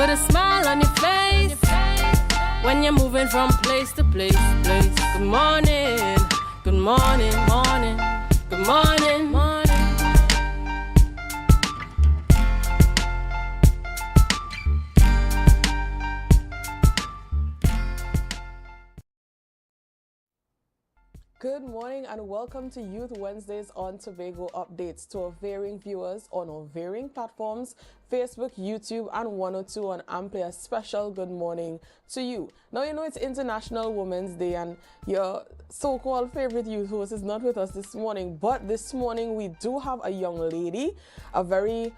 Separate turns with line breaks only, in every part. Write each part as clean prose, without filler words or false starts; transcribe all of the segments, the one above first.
Put a smile on your face when you're moving from place to place. Good morning, good morning, morning, good morning, morning.
Good morning and welcome to Youth Wednesdays on Tobago updates to our varying viewers on our varying platforms, Facebook, YouTube, and 102 on AMPLIA. Special good morning to you. Now, you know it's International Women's Day and your so-called favorite youth host is not with us this morning, but this morning we do have a young lady, a very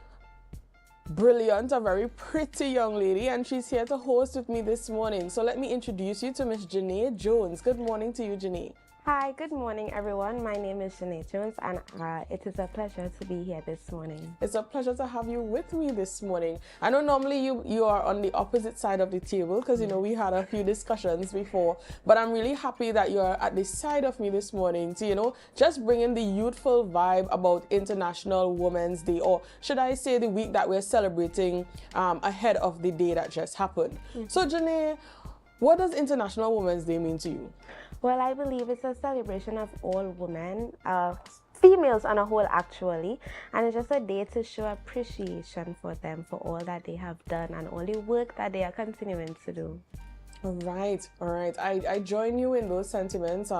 brilliant, a very pretty young lady, and she's here to host with me this morning. So let me introduce you to Miss Janae Jones. Good morning to you, Janae.
Hi, good morning, everyone. My name is Janae Jones, and it is a pleasure to be here this morning.
It's a pleasure to have you with me this morning. I know normally you are on the opposite side of the table because, you know, we had a few discussions before, but I'm really happy that you're at the side of me this morning to, you know, just bring in the youthful vibe about International Women's Day, or should I say the week that we're celebrating ahead of the day that just happened. So, Janae, what does International Women's Day mean to you?
Well, I believe it's a celebration of all women, females on a whole actually, and it's just a day to show appreciation for them for all that they have done and all the work that they are continuing to do.
All right. I join you in those sentiments.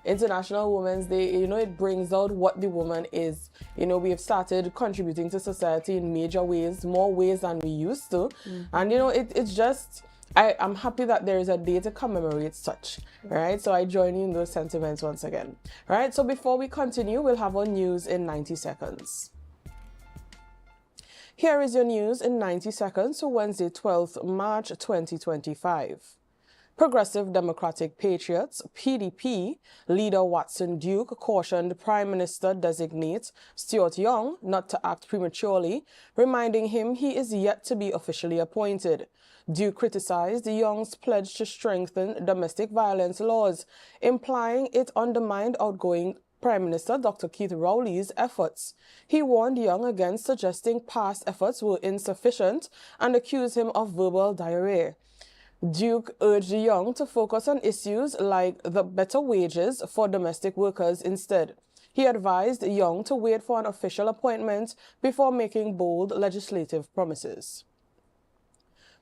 International Women's Day, you know, it brings out what the woman is. You know, we have started contributing to society in major ways, more ways than we used to. And, you know, it's just, I'm happy that there is a day to commemorate such, right? So I join you in those sentiments once again. All right, so before we continue, we'll have our news in 90 seconds. Here is your news in 90 seconds for Wednesday, 12th March 2025. Progressive Democratic Patriots, PDP, leader Watson Duke cautioned Prime Minister-designate Stuart Young not to act prematurely, reminding him he is yet to be officially appointed. Duke criticized Young's pledge to strengthen domestic violence laws, implying it undermined outgoing Prime Minister Dr. Keith Rowley's efforts. He warned Young against suggesting past efforts were insufficient and accused him of verbal diarrhea. Duke urged Young to focus on issues like the better wages for domestic workers instead. He advised Young to wait for an official appointment before making bold legislative promises.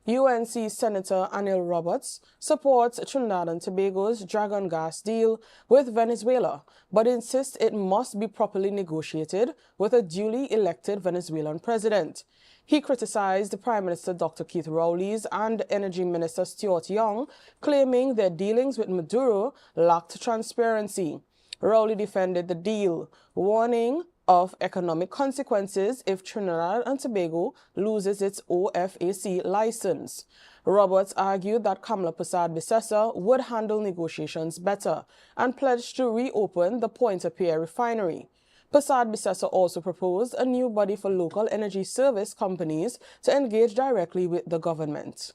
UNC Senator Anil Roberts supports Trinidad and Tobago's dragon gas deal with Venezuela, but insists it must be properly negotiated with a duly elected Venezuelan president. He criticized Prime Minister Dr. Keith Rowley's and Energy Minister Stuart Young, claiming their dealings with Maduro lacked transparency. Rowley defended the deal, warning of economic consequences if Trinidad and Tobago loses its OFAC license. Roberts argued that Kamala Persad-Bissessar would handle negotiations better and pledged to reopen the Pointe-à-Pierre refinery. Persad-Bissessar also proposed a new body for local energy service companies to engage directly with the government.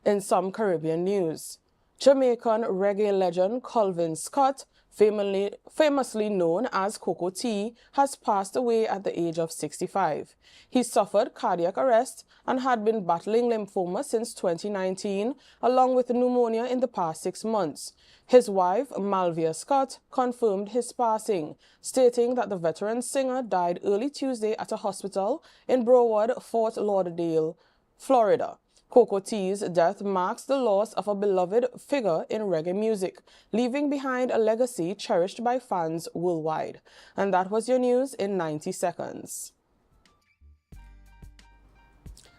In some Caribbean news, Jamaican reggae legend Calvin Scott, famously known as Coco T, has passed away at the age of 65. He suffered cardiac arrest and had been battling lymphoma since 2019, along with pneumonia in the past 6 months. His wife, Malvia Scott, confirmed his passing, stating that the veteran singer died early Tuesday at a hospital in Broward, Fort Lauderdale, Florida. Coco T's death marks the loss of a beloved figure in reggae music, leaving behind a legacy cherished by fans worldwide. And that was your news in 90 seconds.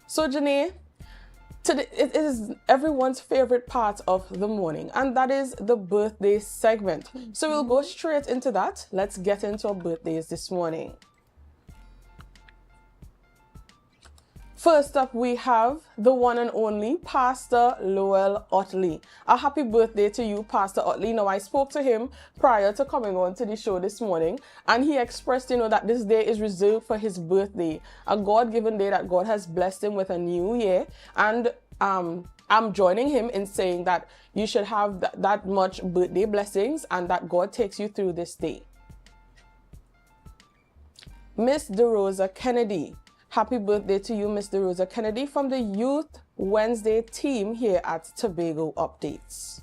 So, Janae, today it is everyone's favorite part of the morning, and that is the birthday segment. So we'll go straight into that. Let's get into our birthdays this morning. First up, we have the one and only Pastor Lowell Otley. A happy birthday to you, Pastor Otley. Now, I spoke to him prior to coming on to the show this morning, and he expressed, that this day is reserved for his birthday, a God-given day that God has blessed him with a new year. And I'm joining him in saying that you should have that much birthday blessings and that God takes you through this day. Miss DeRosa Kennedy. Happy birthday to you, Miss DeRosa Kennedy, from the Youth Wednesday team here at Tobago Updates.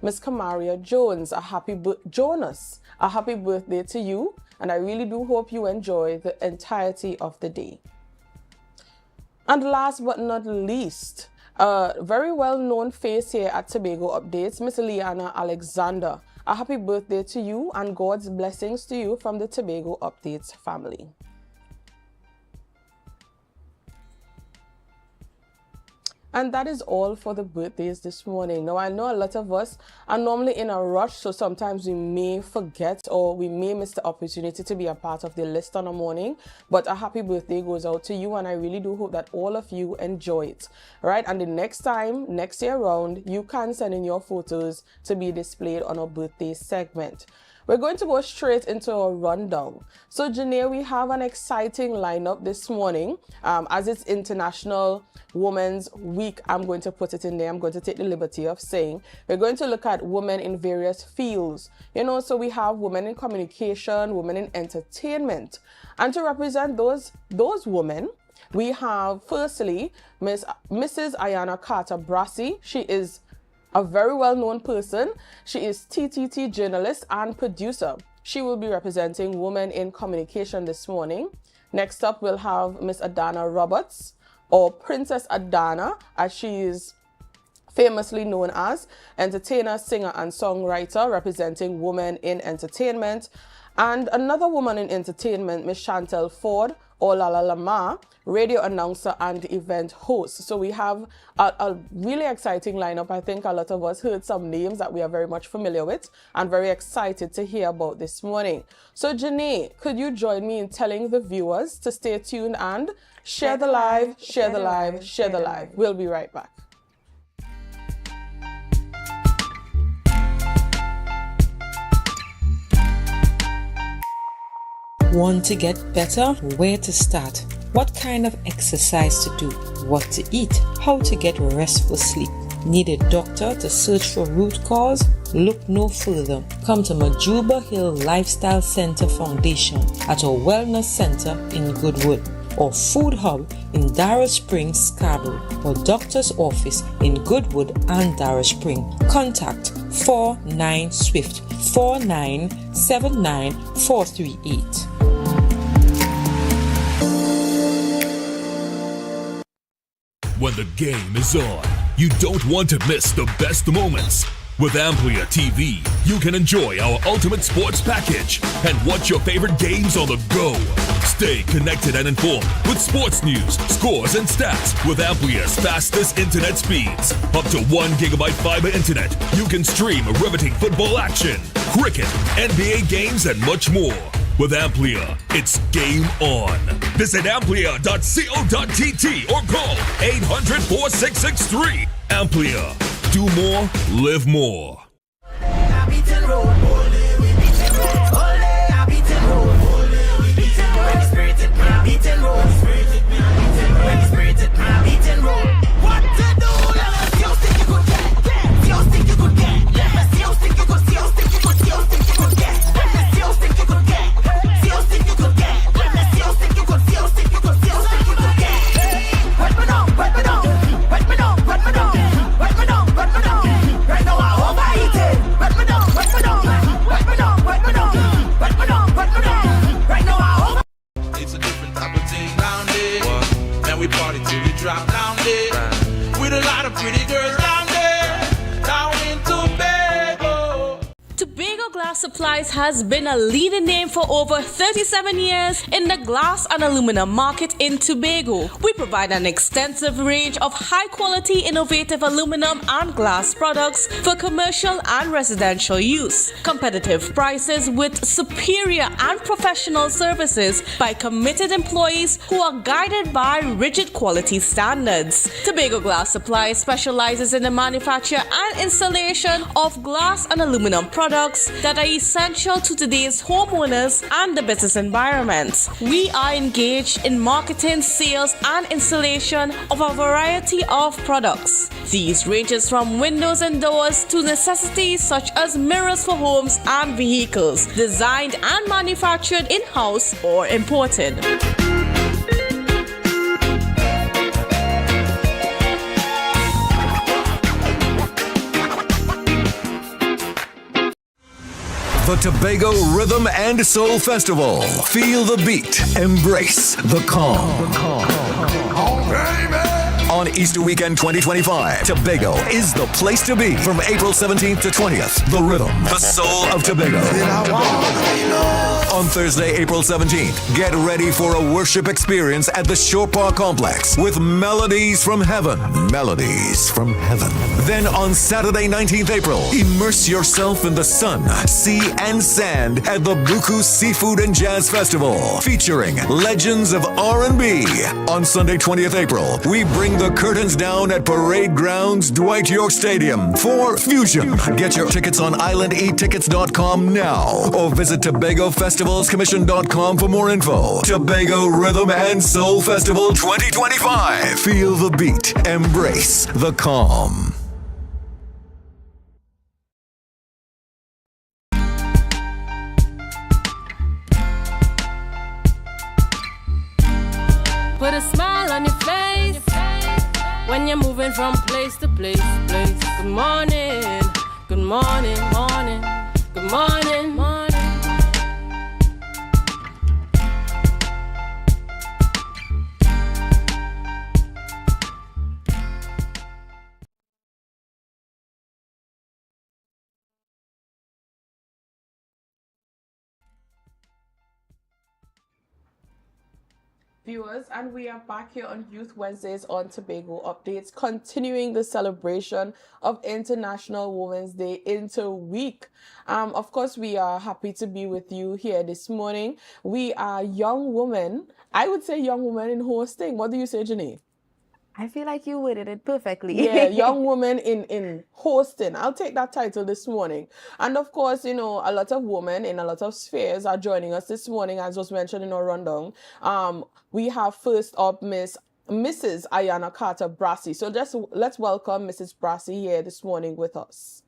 Miss Kamaria Jones, a happy birthday to you, and I really do hope you enjoy the entirety of the day. And last but not least, a very well-known face here at Tobago Updates, Miss Liana Alexander. A happy birthday to you and God's blessings to you from the Tobago Updates family. And that is all for the birthdays this morning. Now, I know a lot of us are normally in a rush, so sometimes we may forget or we may miss the opportunity to be a part of the list on a morning. But a happy birthday goes out to you, and I really do hope that all of you enjoy it. Right? And the next year around, you can send in your photos to be displayed on our birthday segment. We're going to go straight into our rundown. So, Janae, we have an exciting lineup this morning. As it's International Women's Week, I'm going to put it in there. I'm going to take the liberty of saying we're going to look at women in various fields. You know, so we have women in communication, women in entertainment. And to represent those women, we have, firstly, Mrs. Ayana Carter-Brassey. She is a very well-known person. She is TTT journalist and producer. She will be representing women in communication this morning. Next up, we'll have Miss Adana Roberts, or Princess Adana, as she is famously known as, entertainer, singer, and songwriter, representing women in entertainment. And another woman in entertainment, Miss Chantel Ford, or Lala Lama, radio announcer and event host. So we have a really exciting lineup. I think a lot of us heard some names that we are very much familiar with and very excited to hear about this morning. So Janae, could you join me in telling the viewers to stay tuned and share the live, share the live, share the live. We'll be right back.
Want to get better? Where to start? What kind of exercise to do? What to eat? How to get restful sleep? Need a doctor to search for root cause? Look no further. Come to Majuba Hill Lifestyle Center Foundation at our Wellness Center in Goodwood, or Food Hub in Darrow Springs, Scarborough, or Doctor's Office in Goodwood and Darrow Spring. Contact 49 Swift 4979 438.
When the game is on, you don't want to miss the best moments. With AMPLIA TV, you can enjoy our ultimate sports package and watch your favorite games on the go. Stay connected and informed with sports news, scores, and stats with AMPLIA's fastest internet speeds. Up to 1 GB fiber internet, you can stream riveting football action, cricket, NBA games, and much more. With AMPLIA, it's game on. Visit amplia.co.tt or call 800-4663. AMPLIA. Do more, live more.
Supplies has been a leading name for over 37 years in the glass and aluminum market in Tobago. We provide an extensive range of high-quality, innovative aluminum and glass products for commercial and residential use. Competitive prices with superior and professional services by committed employees who are guided by rigid quality standards. Tobago Glass Supply specializes in the manufacture and installation of glass and aluminum products that are essential to today's homeowners and the business environment. We are engaged in marketing, sales, and installation of a variety of products. These ranges from windows and doors to necessities such as mirrors for homes and vehicles, designed and manufactured in-house or imported.
The Tobago Rhythm and Soul Festival. Feel the beat. Embrace the calm. On Easter Weekend 2025, Tobago is the place to be from April 17th to 20th. The Rhythm, the Soul of Tobago. On Thursday, April 17th, get ready for a worship experience at the Shore Park Complex with Melodies from Heaven. Melodies from Heaven. Then on Saturday, 19th April, immerse yourself in the sun, sea, and sand at the Buku Seafood and Jazz Festival, featuring legends of R&B. On Sunday, 20th April, we bring the curtains down at Parade Grounds, Dwight York Stadium for Fusion. Get your tickets on islandetickets.com now or visit TobagoFestivalsCommission.com for more info. Tobago Rhythm and Soul Festival 2025. Feel the beat. Embrace the calm.
Put a smile on your face when you're moving from place to place. Good morning, good morning, morning, good morning, morning.
Viewers, and we are back here on Youth Wednesdays on Tobago Updates, continuing the celebration of International Women's Day into a week. Of course, we are happy to be with you here this morning. We are young women. I would say young women in hosting. What do you say, Janine?
I feel like you worded it perfectly.
Yeah, young woman in hosting. I'll take that title this morning. And of course, you know, a lot of women in a lot of spheres are joining us this morning, as was mentioned in our rundown. We have first up Mrs. Ayana Carter Brassy. So just let's welcome Mrs. Brassy here this morning with us.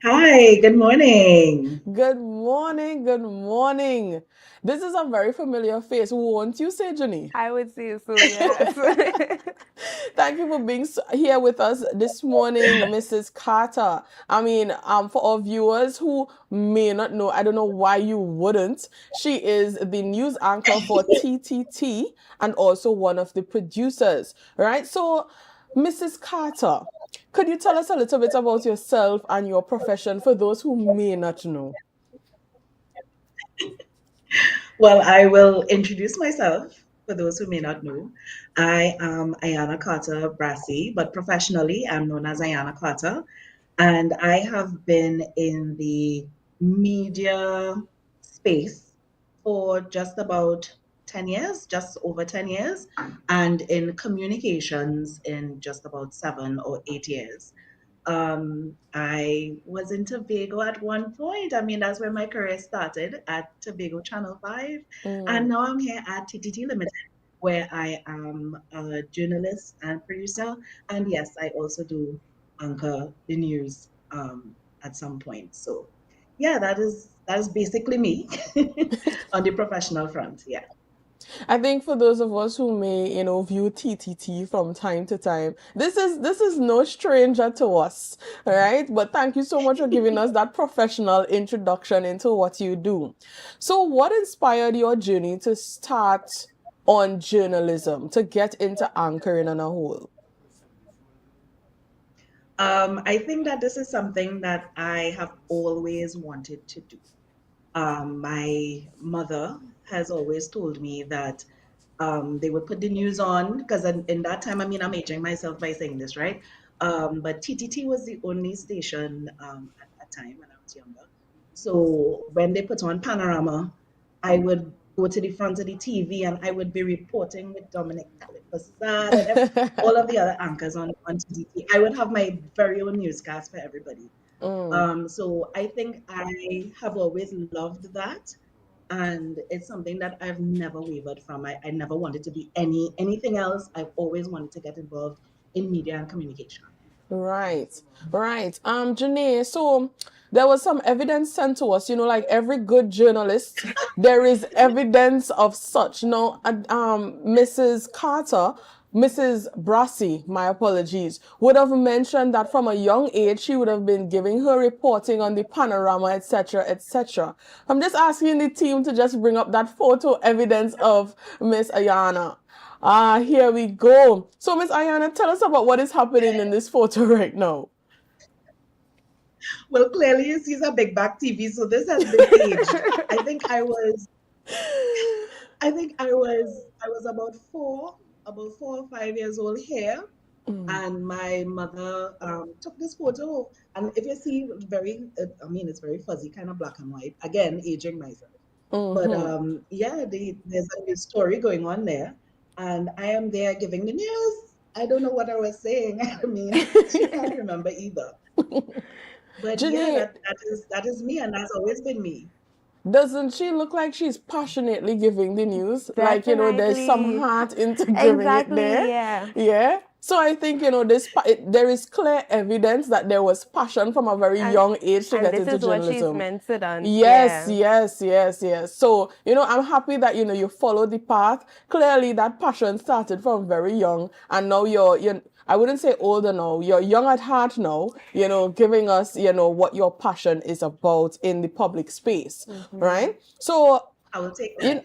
Hi, good morning.
Good morning, good morning. This is a very familiar face, won't you say, Jenny?
I would say so, yes.
Thank you for being here with us this morning, Mrs. Carter. I mean, for our viewers who may not know, I don't know why you wouldn't, she is the news anchor for TTT and also one of the producers, right? So, Mrs. Carter, could you tell us a little bit about yourself and your profession for those who may not know?
Well, I will introduce myself for those who may not know. I am Ayana Carter Brassy, but professionally I'm known as Ayana Carter. And I have been in the media space for just about 10 years, just over 10 years, and in communications in just about 7 or 8 years. I was in Tobago at one point. I mean, that's where my career started at Tobago Channel 5. And now I'm here at TTT Limited, where I am a journalist and producer. And yes, I also do anchor the news at some point. So yeah, that is basically me on the professional front. Yeah.
I think for those of us who may, you know, view TTT from time to time, this is no stranger to us, right? But thank you so much for giving us that professional introduction into what you do. So what inspired your journey to start on journalism, to get into anchoring on a whole?
I think that this is something that I have always wanted to do. My mother has always told me that they would put the news on, because in that time, I mean, I'm aging myself by saying this, right? But TTT was the only station at that time when I was younger. So when they put on Panorama, I would go to the front of the TV and I would be reporting with Dominic Calipasad and all of the other anchors on TTT. I would have my very own newscast for everybody. So I think I have always loved that. And it's something that I've never wavered from. I never wanted to be anything else. I've always wanted to get involved in media and communication.
Right, right. Janae, so there was some evidence sent to us, like every good journalist, there is evidence of such. Mrs. Carter, Mrs. Brassy, my apologies, would have mentioned that from a young age she would have been giving her reporting on the panorama, etc., etc. I'm just asking the team to just bring up that photo evidence of Miss Ayana. Here we go. So, Miss Ayana, tell us about what is happening in this photo right now.
Well, clearly you see a big back TV, so this has been aged. I think I was about 4 or 5 years old here, and my mother took this photo. And if you see, it's very fuzzy, kind of black and white. Again, aging myself. But yeah, there's a story going on there, and I am there giving the news. I don't know what I was saying. I mean, she can't remember either. But yeah,
Janae,
that is me, and that's always been me.
doesn't she look like she's passionately giving the news? Like, there's some
Definitely.
heart into giving it
Exactly,
there.
yeah.
Yeah. So I think, there is clear evidence that there was passion from a very young age to
And
get
this
into
is what she's
journalism.
meant to done.
Yes,
Yeah.
yes. So, I'm happy that, you followed the path. Clearly that passion started from very young, and now you're I wouldn't say older now, you're young at heart now, giving us, what your passion is about in the public space, right? So,
I will take that.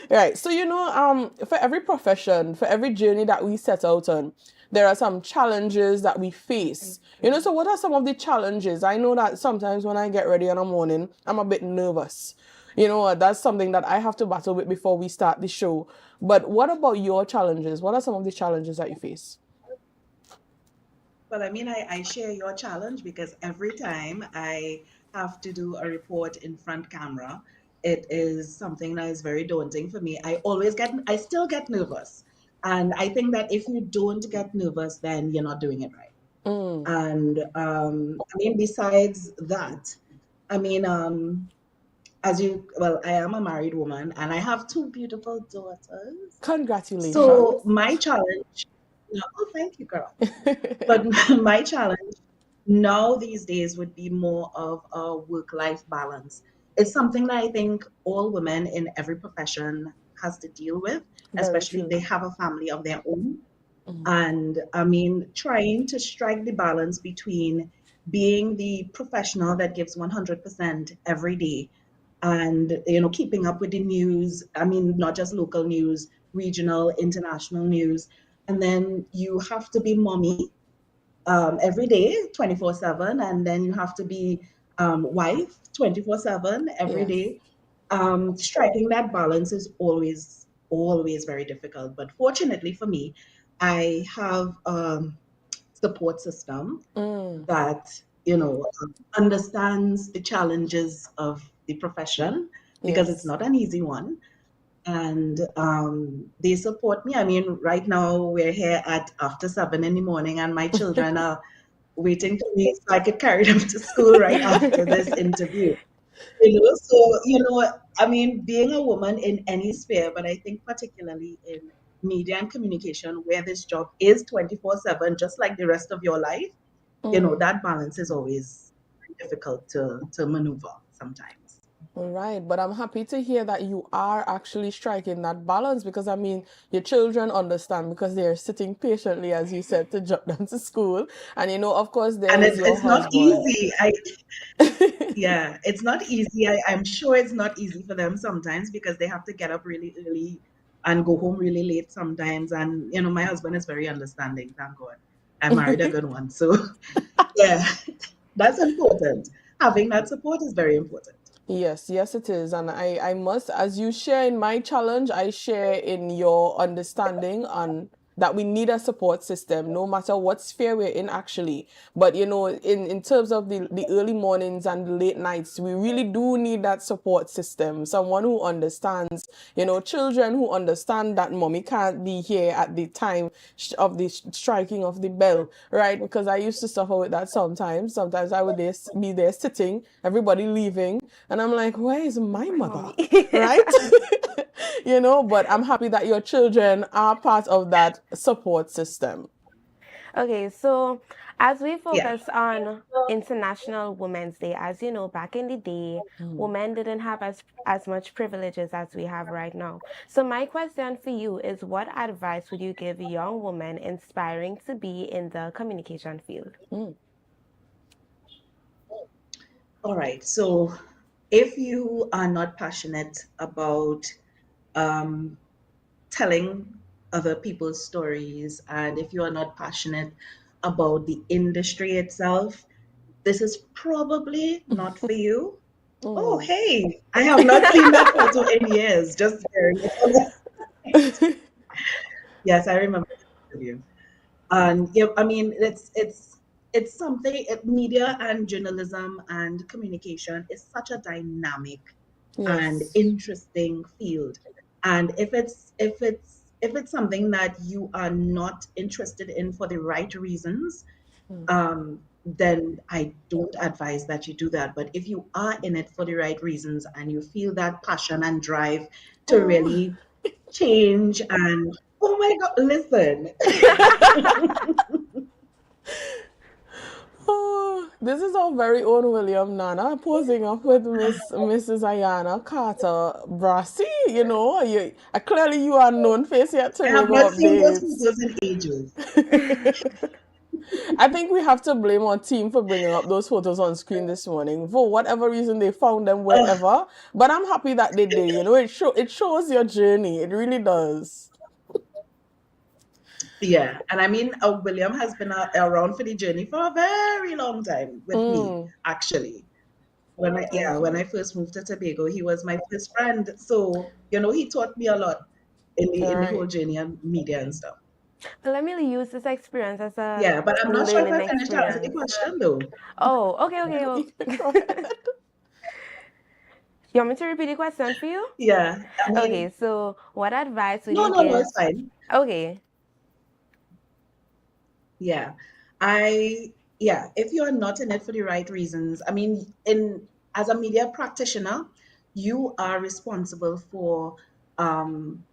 right. So, for every profession, for every journey that we set out on, there are some challenges that we face. So what are some of the challenges? I know that sometimes when I get ready in the morning, I'm a bit nervous. That's something that I have to battle with before we start the show. But what about your challenges? What are some of the challenges that you face?
Well, I mean, I share your challenge because every time I have to do a report in front camera, it is something that is very daunting for me. I still get nervous. And I think that if you don't get nervous, then you're not doing it right. And I mean, besides that, I mean, I am a married woman and I have two beautiful daughters.
Congratulations.
So my challenge, thank you, girl. But my challenge now these days would be more of a work-life balance. It's something that I think all women in every profession has to deal with,
Very
especially if
true.
they have a family of their own. And I mean, trying to strike the balance between being the professional that gives 100% every day and, keeping up with the news. I mean, not just local news, regional, international news. And then you have to be mommy every day, 24/7, and then you have to be wife 24/7 every
Yes.
day. Striking that balance is always very difficult. But fortunately for me, I have support system that understands the challenges of the profession because it's
Yes.
not an easy one, and they support me. I mean, right now we're here at after 7 in the morning, and my children are waiting for me so I could carry them to school right after this interview. So I mean, being a woman in any sphere, but I think particularly in media and communication, where this job is 24/7, just like the rest of your life, that balance is always difficult to maneuver sometimes.
All right, but I'm happy to hear that you are actually striking that balance because I mean, your children understand because they are sitting patiently, as you said, to drop them to school. And of course, there
And
is your
it's not
husband.
easy. Yeah, it's not easy. I'm sure it's not easy for them sometimes because they have to get up really early and go home really late sometimes. And my husband is very understanding, thank God. I married a good one. So yeah, that's important. Having that support is very important.
Yes, yes, it is. And I must, as you share in my challenge, I share in your understanding on that we need a support system, no matter what sphere we're in, actually. But, you know, in terms of the early mornings and the late nights, we really do need that support system. Someone who understands, you know, children who understand that mommy can't be here at the time of the striking of the bell, right? Because I used to suffer with that sometimes. Sometimes I would be there sitting, everybody leaving, and I'm like, where is my mother? Right? You know, but I'm happy that your children are part of that support system.
Okay, so as we
Yeah.
focus on International Women's Day, as you know, back in the day, women didn't have as much privileges as we have right now. So my question for you is, what advice would you give young women inspiring to be in the communication field?
All right. So if you are not passionate about um, telling other people's stories, and if you are not passionate about the industry itself, this is probably not for you. Oh, hey, I have not seen that photo in years. Just sharing it on the- Yes, I remember that interview. And yeah, I mean, it's something. Media and journalism and communication is such a dynamic and
Yes.
interesting field. And if it's something that you are not interested in for the right reasons, then I don't advise that you do that. But if you are in it for the right reasons and you feel that passion and drive to really change and oh my God, listen.
Oh, this is our very own William Nana posing up with Mrs. Ayana Carter Brassy. You know, clearly you are known face yet
I have
Tobago
not seen those
updates.
photos in ages.
I think we have to blame our team for bringing up those photos on screen this morning. For whatever reason, they found them wherever. But I'm happy that they did. You know, it shows your journey. It really does.
Yeah, and I mean, William has been around for the journey for a very long time with me, actually. When I first moved to Tobago, he was my first friend. So, he taught me a lot in the whole
Right.
journey of media and stuff.
Let me use this experience as a
Yeah, but I'm not sure if
learning
I finished answering the
experience.
question though.
Oh, okay. Well,
Go ahead.
you want me to repeat the question for you?
Yeah, I
Okay,
mean,
so what advice would
no,
you
no, no,
give?
it's fine.
Okay.
Yeah. If you are not in it for the right reasons, I mean, as a media practitioner, you are responsible for um,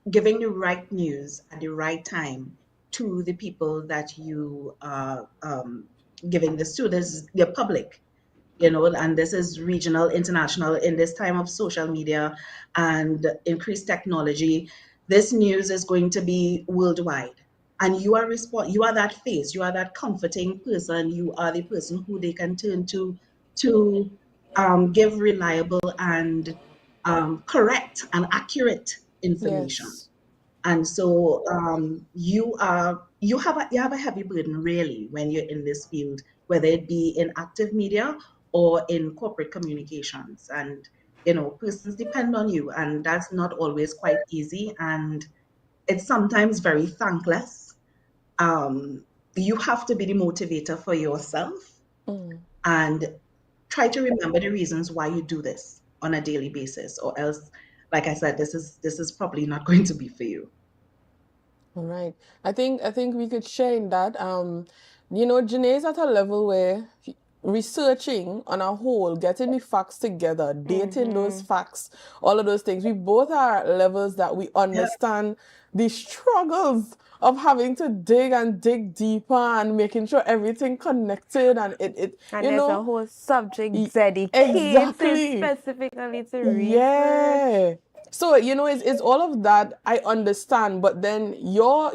giving the right news at the right time to the people that you are giving this to. This is the public, and this is regional, international. In this time of social media and increased technology, this news is going to be worldwide. And you are that face, you are that comforting person, you are the person who they can turn to give reliable and correct and accurate information.
Yes.
And so you have a heavy burden really when you're in this field, whether it be in active media or in corporate communications. And persons depend on you, and that's not always quite easy, and it's sometimes very thankless. Um, you have to be the motivator for yourself and try to remember the reasons why you do this on a daily basis, or else, like I said, this is probably not going to be for you.
All right. I think we could share in that. Janae's at a level where researching on a whole, getting the facts together, dating those facts, all of those things. We both are at levels that we understand the struggles of having to dig and dig deeper and making sure everything connected and it
And there's a whole subject dedicated
exactly.
specifically to research.
Yeah. So, it's all of that I understand, but then your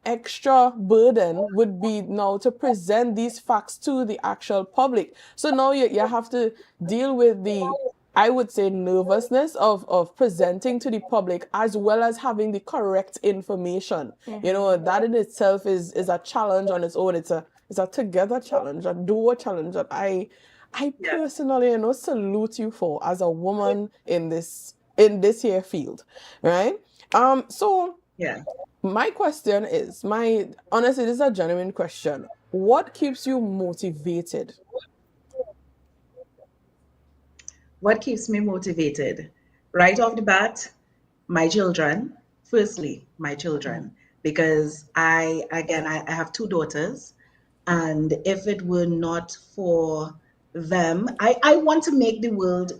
extra burden would be now to present these facts to the actual public. So now you have to deal with I would say, nervousness of presenting to the public as well as having the correct information. That in itself is a challenge on its own. It's a together challenge, a duo challenge that I personally, salute you for as a woman in this here field, right? So
Yeah.
My question is, my honestly, this is a genuine question. What keeps you motivated?
What keeps me motivated? Right off the bat, my children. Firstly, my children, because I have two daughters, and if it were not for them, I want to make the world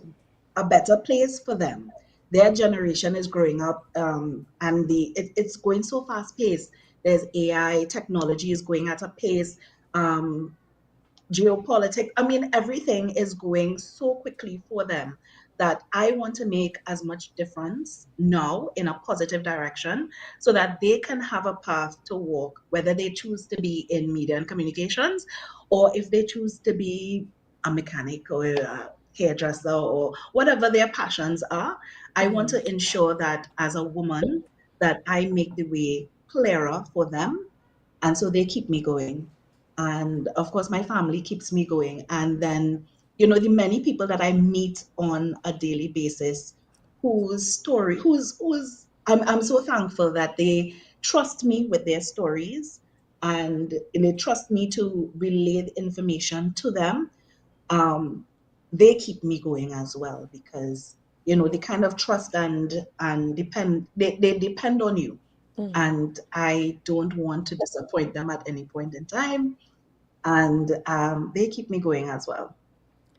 a better place for them. Their generation is growing up, and it's going so fast paced. There's AI, technology is going at a pace. Um, Geopolitics. I mean, everything is going so quickly for them that I want to make as much difference now in a positive direction so that they can have a path to walk, whether they choose to be in media and communications or if they choose to be a mechanic or a hairdresser or whatever their passions are. I want to ensure that as a woman that I make the way clearer for them and so they keep me going. And of course, my family keeps me going. And then, the many people that I meet on a daily basis whose story, I'm so thankful that they trust me with their stories and they trust me to relay the information to them. Um, they keep me going as well because, the kind of trust and they depend on you and I don't want to disappoint them at any point in time. And they keep me going as well.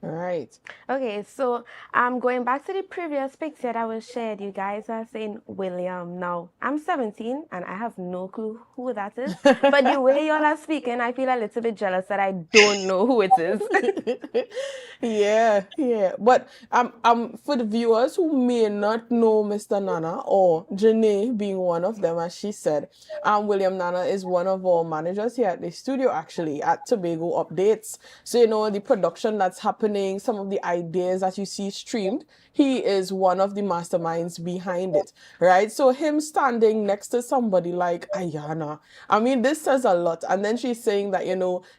All right.
Okay, so going back to the previous picture that was shared, you guys are saying William. Now, I'm 17 and I have no clue who that is. But the way y'all are speaking, I feel a little bit jealous that I don't know who it is.
Yeah, yeah. But for the viewers who may not know Mr. Nana or Janae being one of them, as she said, William Nana is one of our managers here at the studio, actually, at Tobago Updates. So, the production that's happening, some of the ideas that you see streamed, he is one of the masterminds behind it, right? So him standing next to somebody like Ayana, I mean, this says a lot. And then she's saying that,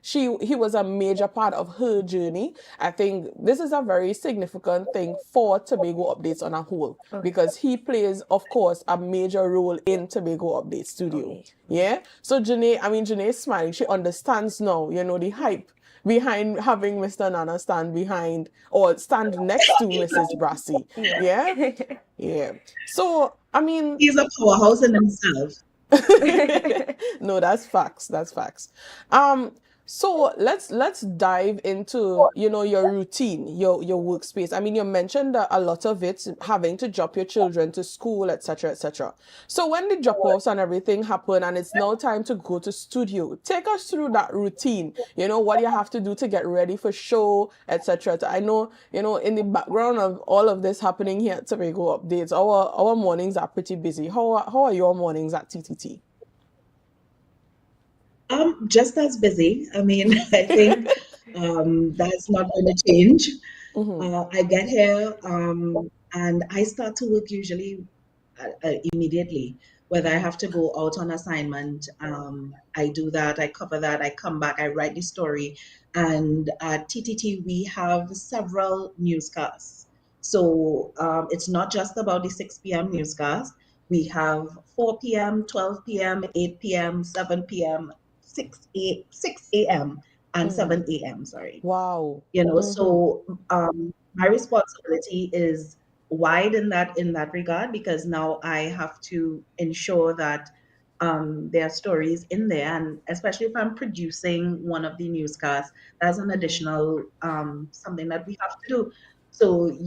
he was a major part of her journey. I think this is a very significant thing for Tobago Updates on a whole, because he plays, of course, a major role in Tobago Updates studio.
Okay.
Yeah. So Janae's smiling. She understands now, the hype behind having Mr. Nana stand behind or stand next to Mrs. Brassy. Yeah. Yeah. So, I mean,
He's a powerhouse in himself.
no, that's facts. That's facts. So let's dive into your routine, your workspace. I mean, you mentioned that a lot of it having to drop your children to school, etc., etc. So when the drop-offs and everything happen, and it's now time to go to studio, take us through that routine. What you have to do to get ready for show, etc. I know in the background of all of this happening here at Tobago Updates, our mornings are pretty busy. How are your mornings at TTT?
Just as busy. I mean, I think that's not going to change. I get here and I start to work usually immediately. Whether I have to go out on assignment, I do that, I cover that, I come back, I write the story. And at TTT, we have several newscasts. So it's not just about the 6 p.m. newscast. We have 4 p.m., 12 p.m., 8 p.m., 7 p.m., 6 a.m., and 7 a.m., sorry.
Wow.
So my responsibility is wide in that regard because now I have to ensure that there are stories in there, and especially if I'm producing one of the newscasts, that's an additional something that we have to do. So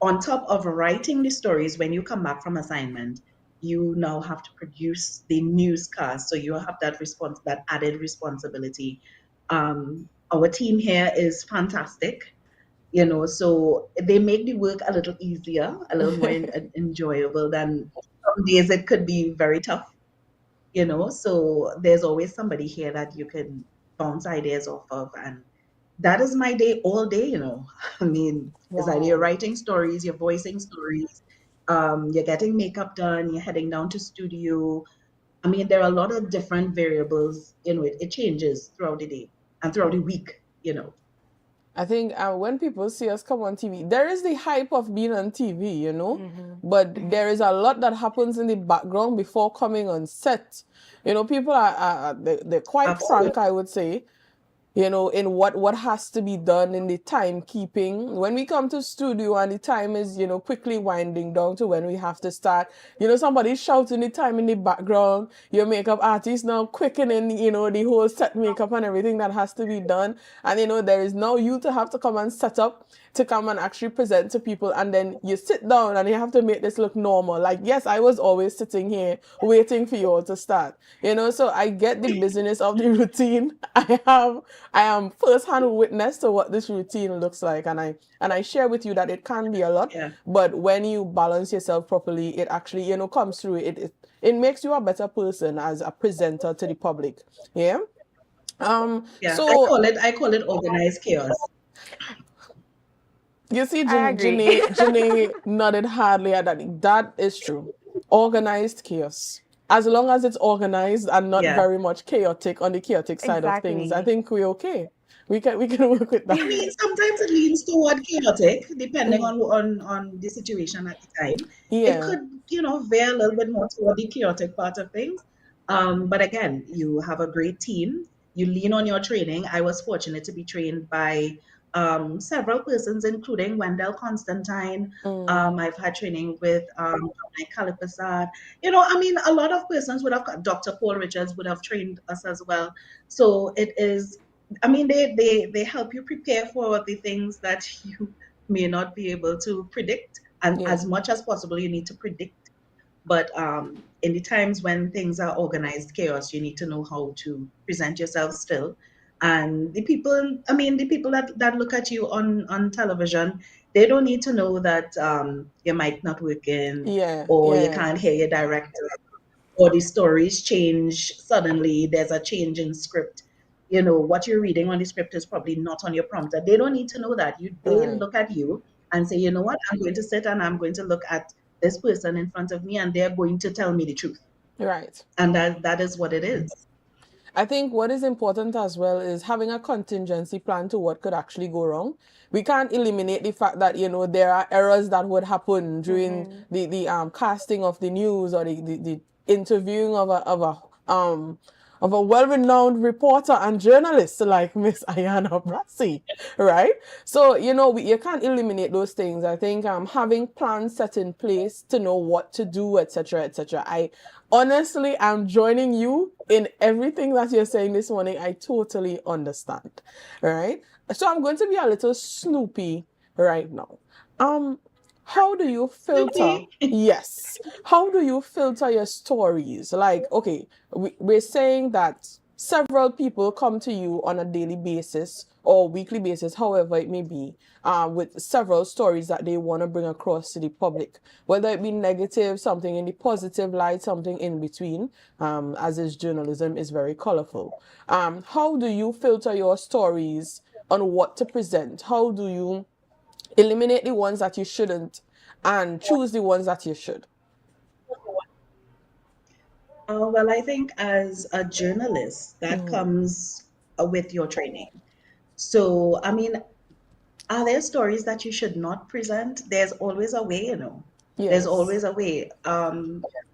on top of writing the stories, when you come back from assignment, you now have to produce the newscast. So you have that added responsibility. Our team here is fantastic, so they make the work a little easier, a little more enjoyable than some days it could be very tough, so there's always somebody here that you can bounce ideas off of. And that is my day all day, I mean, it's like you're
Wow.
writing stories, you're voicing stories, you're getting makeup done, you're heading down to studio. I mean, there are a lot of different variables, it changes throughout the day and throughout the week.
I think when people see us come on TV, there is the hype of being on TV, you know, but there is a lot that happens in the background before coming on set. You know, people they're quite
Absolutely.
frank, I would say, you know, in what has to be done in the timekeeping. When we come to studio and the time is, you know, quickly winding down to when we have to start, you know, somebody's shouting the time in the background, your makeup artist now quickening, you know, the whole set makeup and everything that has to be done. And, you know, there is now you to have to come and set up to come and actually present to people, and then you sit down and you have to make this look normal. Like, yes, I was always sitting here waiting for you all to start, you know. So I get the business of the routine. I am first-hand witness to what this routine looks like, and I share with you that it can be a lot,
Yeah.
but when you balance yourself properly, it actually, you know, comes through. It makes you a better person as a presenter to the public. Yeah.
Yeah,
So
I call it organized chaos.
you see,
I agree.
Janae nodded hardly at that. That is true. Organized chaos. As long as it's organized and not
Yeah.
very much chaotic on the chaotic side of things, I
Exactly.
think we're okay. We can work with
I
that.
mean, sometimes it leans toward chaotic, depending on the situation at the time. It
Yeah,
could, veer a little bit more toward the chaotic part of things. But again, you have a great team. You lean on your training. I was fortunate to be trained by several persons, including Wendell Constantine. I've had training with Mike Kalipasad. I mean, a lot of persons would have, Dr. Paul Richards would have trained us as well. So it is, I mean, they help you prepare for the things that you may not be able to predict. And
yeah,
as much as possible, you need to predict. But in the times when things are organized chaos, you need to know how to present yourself still. And the people that look at you on television, they don't need to know that your mic not working,
yeah,
or you
yeah,
can't hear your director, or the stories change suddenly. There's a change in script. What you're reading on the script is probably not on your prompter. They don't need to know that. They
right,
look at you and say, you know what, I'm going to sit and I'm going to look at this person in front of me, and they're going to tell me the truth.
right.
And that is what it is.
I think what is important as well is having a contingency plan to what could actually go wrong. We can't eliminate the fact that, you know, there are errors that would happen during the casting of the news or the interviewing of a well-renowned reporter and journalist like Miss Ayana Brassi, right? So, you know, you can't eliminate those things. I think having plans set in place to know what to do, etc., etc. I honestly am joining you in everything that you're saying this morning. I totally understand, right? So I'm going to be a little snoopy right now. How do you filter?
Snoopy.
Yes. How do you filter your stories? Like, okay, we're saying that several people come to you on a daily basis or weekly basis, however it may be, with several stories that they want to bring across to the public, whether it be negative, something in the positive light, something in between, as is journalism is very colorful. How do you filter your stories on what to present? How do you eliminate the ones that you shouldn't and choose the ones that you should?
Well, I think as a journalist, that comes with your training. So, I mean, are there stories that you should not present? There's always a way. There's
Yes.
always a way.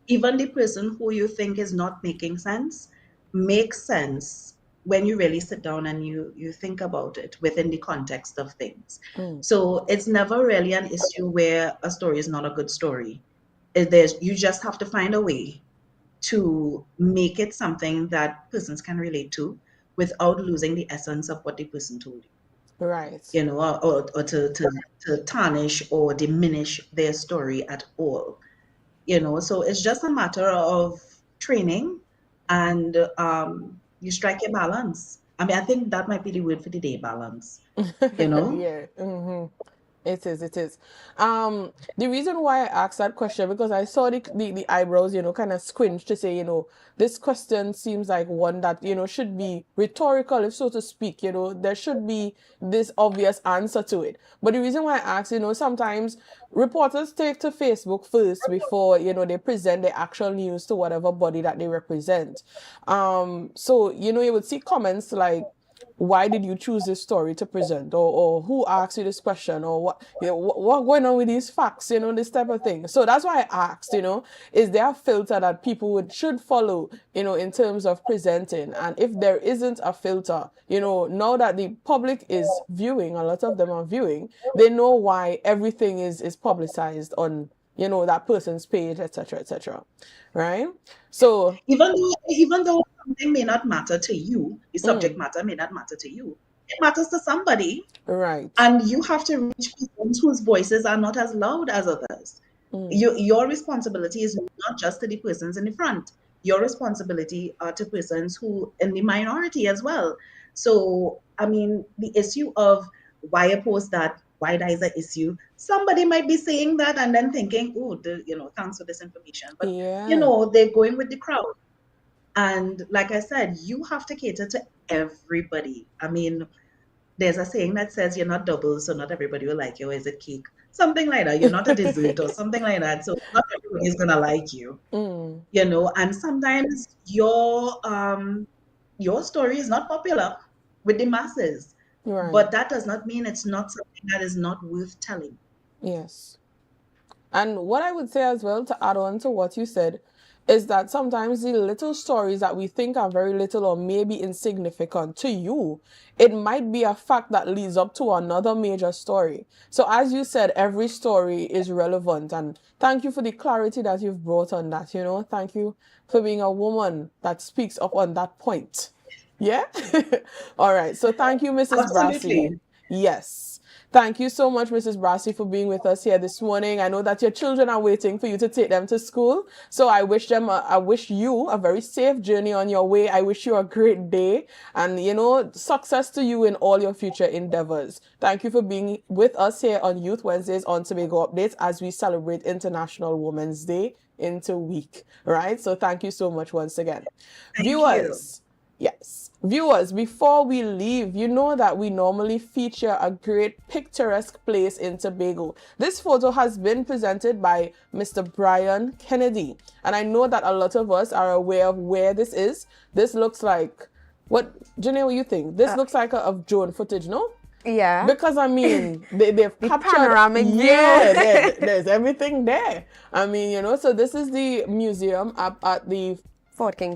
Even the person who you think is not making sense makes sense when you really sit down and you think about it within the context of things. So it's never really an issue where a story is not a good story. You just have to find a way to make it something that persons can relate to without losing the essence of what the person told you,
Right.
or to tarnish or diminish their story at all. So it's just a matter of training, and you strike a balance. I mean, I think that might be the word for the day: balance. you know
Yeah. It is, it is. The reason why I asked that question, because I saw the eyebrows, you know, kind of squinch to say, you know, this question seems like one that, you know, should be rhetorical, if so to speak, you know, there should be this obvious answer to it. But the reason why I asked, you know, sometimes reporters take to Facebook first before, you know, they present the actual news to whatever body that they represent. So, you know, you would see comments like, why did you choose this story to present, or who asked you this question, or what going on with these facts, this type of thing. So that's why I asked, is there a filter that people should follow, in terms of presenting? And if there isn't a filter, now that the public is viewing, a lot of them are viewing, they know why everything is publicized on, that person's page, etc., right? So
even though something may not matter to you, the subject matter may not matter to you, it matters to somebody,
right?
And you have to reach people whose voices are not as loud as others. Your responsibility is not just to the persons in the front. Your responsibility are to persons who in the minority as well. So I mean, the issue of why a post that, why that is an issue. Somebody might be saying that and then thinking, oh, thanks for this information. But they're going with the crowd. And like I said, you have to cater to everybody. I mean, there's a saying that says you're not double, so not everybody will like you. Or is it cake? Something like that. You're not a dessert or something like that. So not everybody is gonna like you. And sometimes your story is not popular with the masses.
Right.
But that does not mean it's not something that is not worth telling.
Yes. And what I would say as well, to add on to what you said, is that sometimes the little stories that we think are very little or maybe insignificant to you, it might be a fact that leads up to another major story. So as you said, every story is relevant. And thank you for the clarity that you've brought on that, Thank you for being a woman that speaks up on that point. Yeah? All right. So thank you, Mrs. Brassey. Yes. Thank you so much, Mrs. Brassey, for being with us here this morning. I know that your children are waiting for you to take them to school. So I wish you a very safe journey on your way. I wish you a great day and, success to you in all your future endeavors. Thank you for being with us here on Youth Wednesdays on Tobago Updates as we celebrate International Women's Day into week, right? So thank you so much once again.
Thank
Viewers.
you.
Yes. Viewers, before we leave, you know that we normally feature a great picturesque place in Tobago. This photo has been presented by Mr. Brian Kennedy. And I know that a lot of us are aware of where this is. This looks like, Janae, what do you think? This looks like a drone footage, no?
Yeah.
Because, I mean, they've captured...
panoramic view.
Yeah, there's everything there. I mean, so this is the museum up at the
Fort King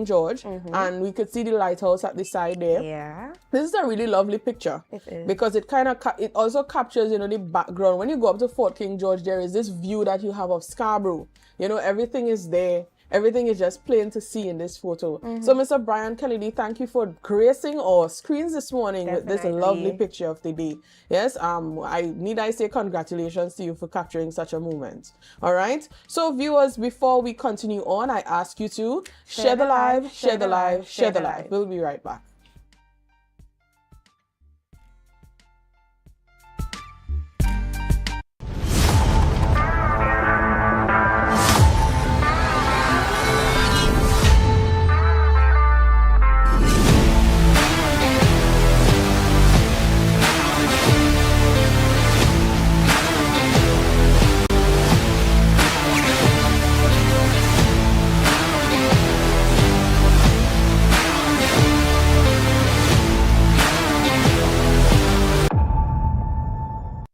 George.
And we could see the lighthouse at the side there.
Yeah.
This is a really lovely picture.
It is.
Because it it also captures, the background. When you go up to Fort King George, there is this view that you have of Scarborough. Everything is there. Everything is just plain to see in this photo. So, Mr. Brian Kennedy, thank you for gracing our screens this morning with this lovely picture of the day. Yes, I say congratulations to you for capturing such a moment. All right. So, viewers, before we continue on, I ask you to share the live, share the live, share the live. We'll be right back.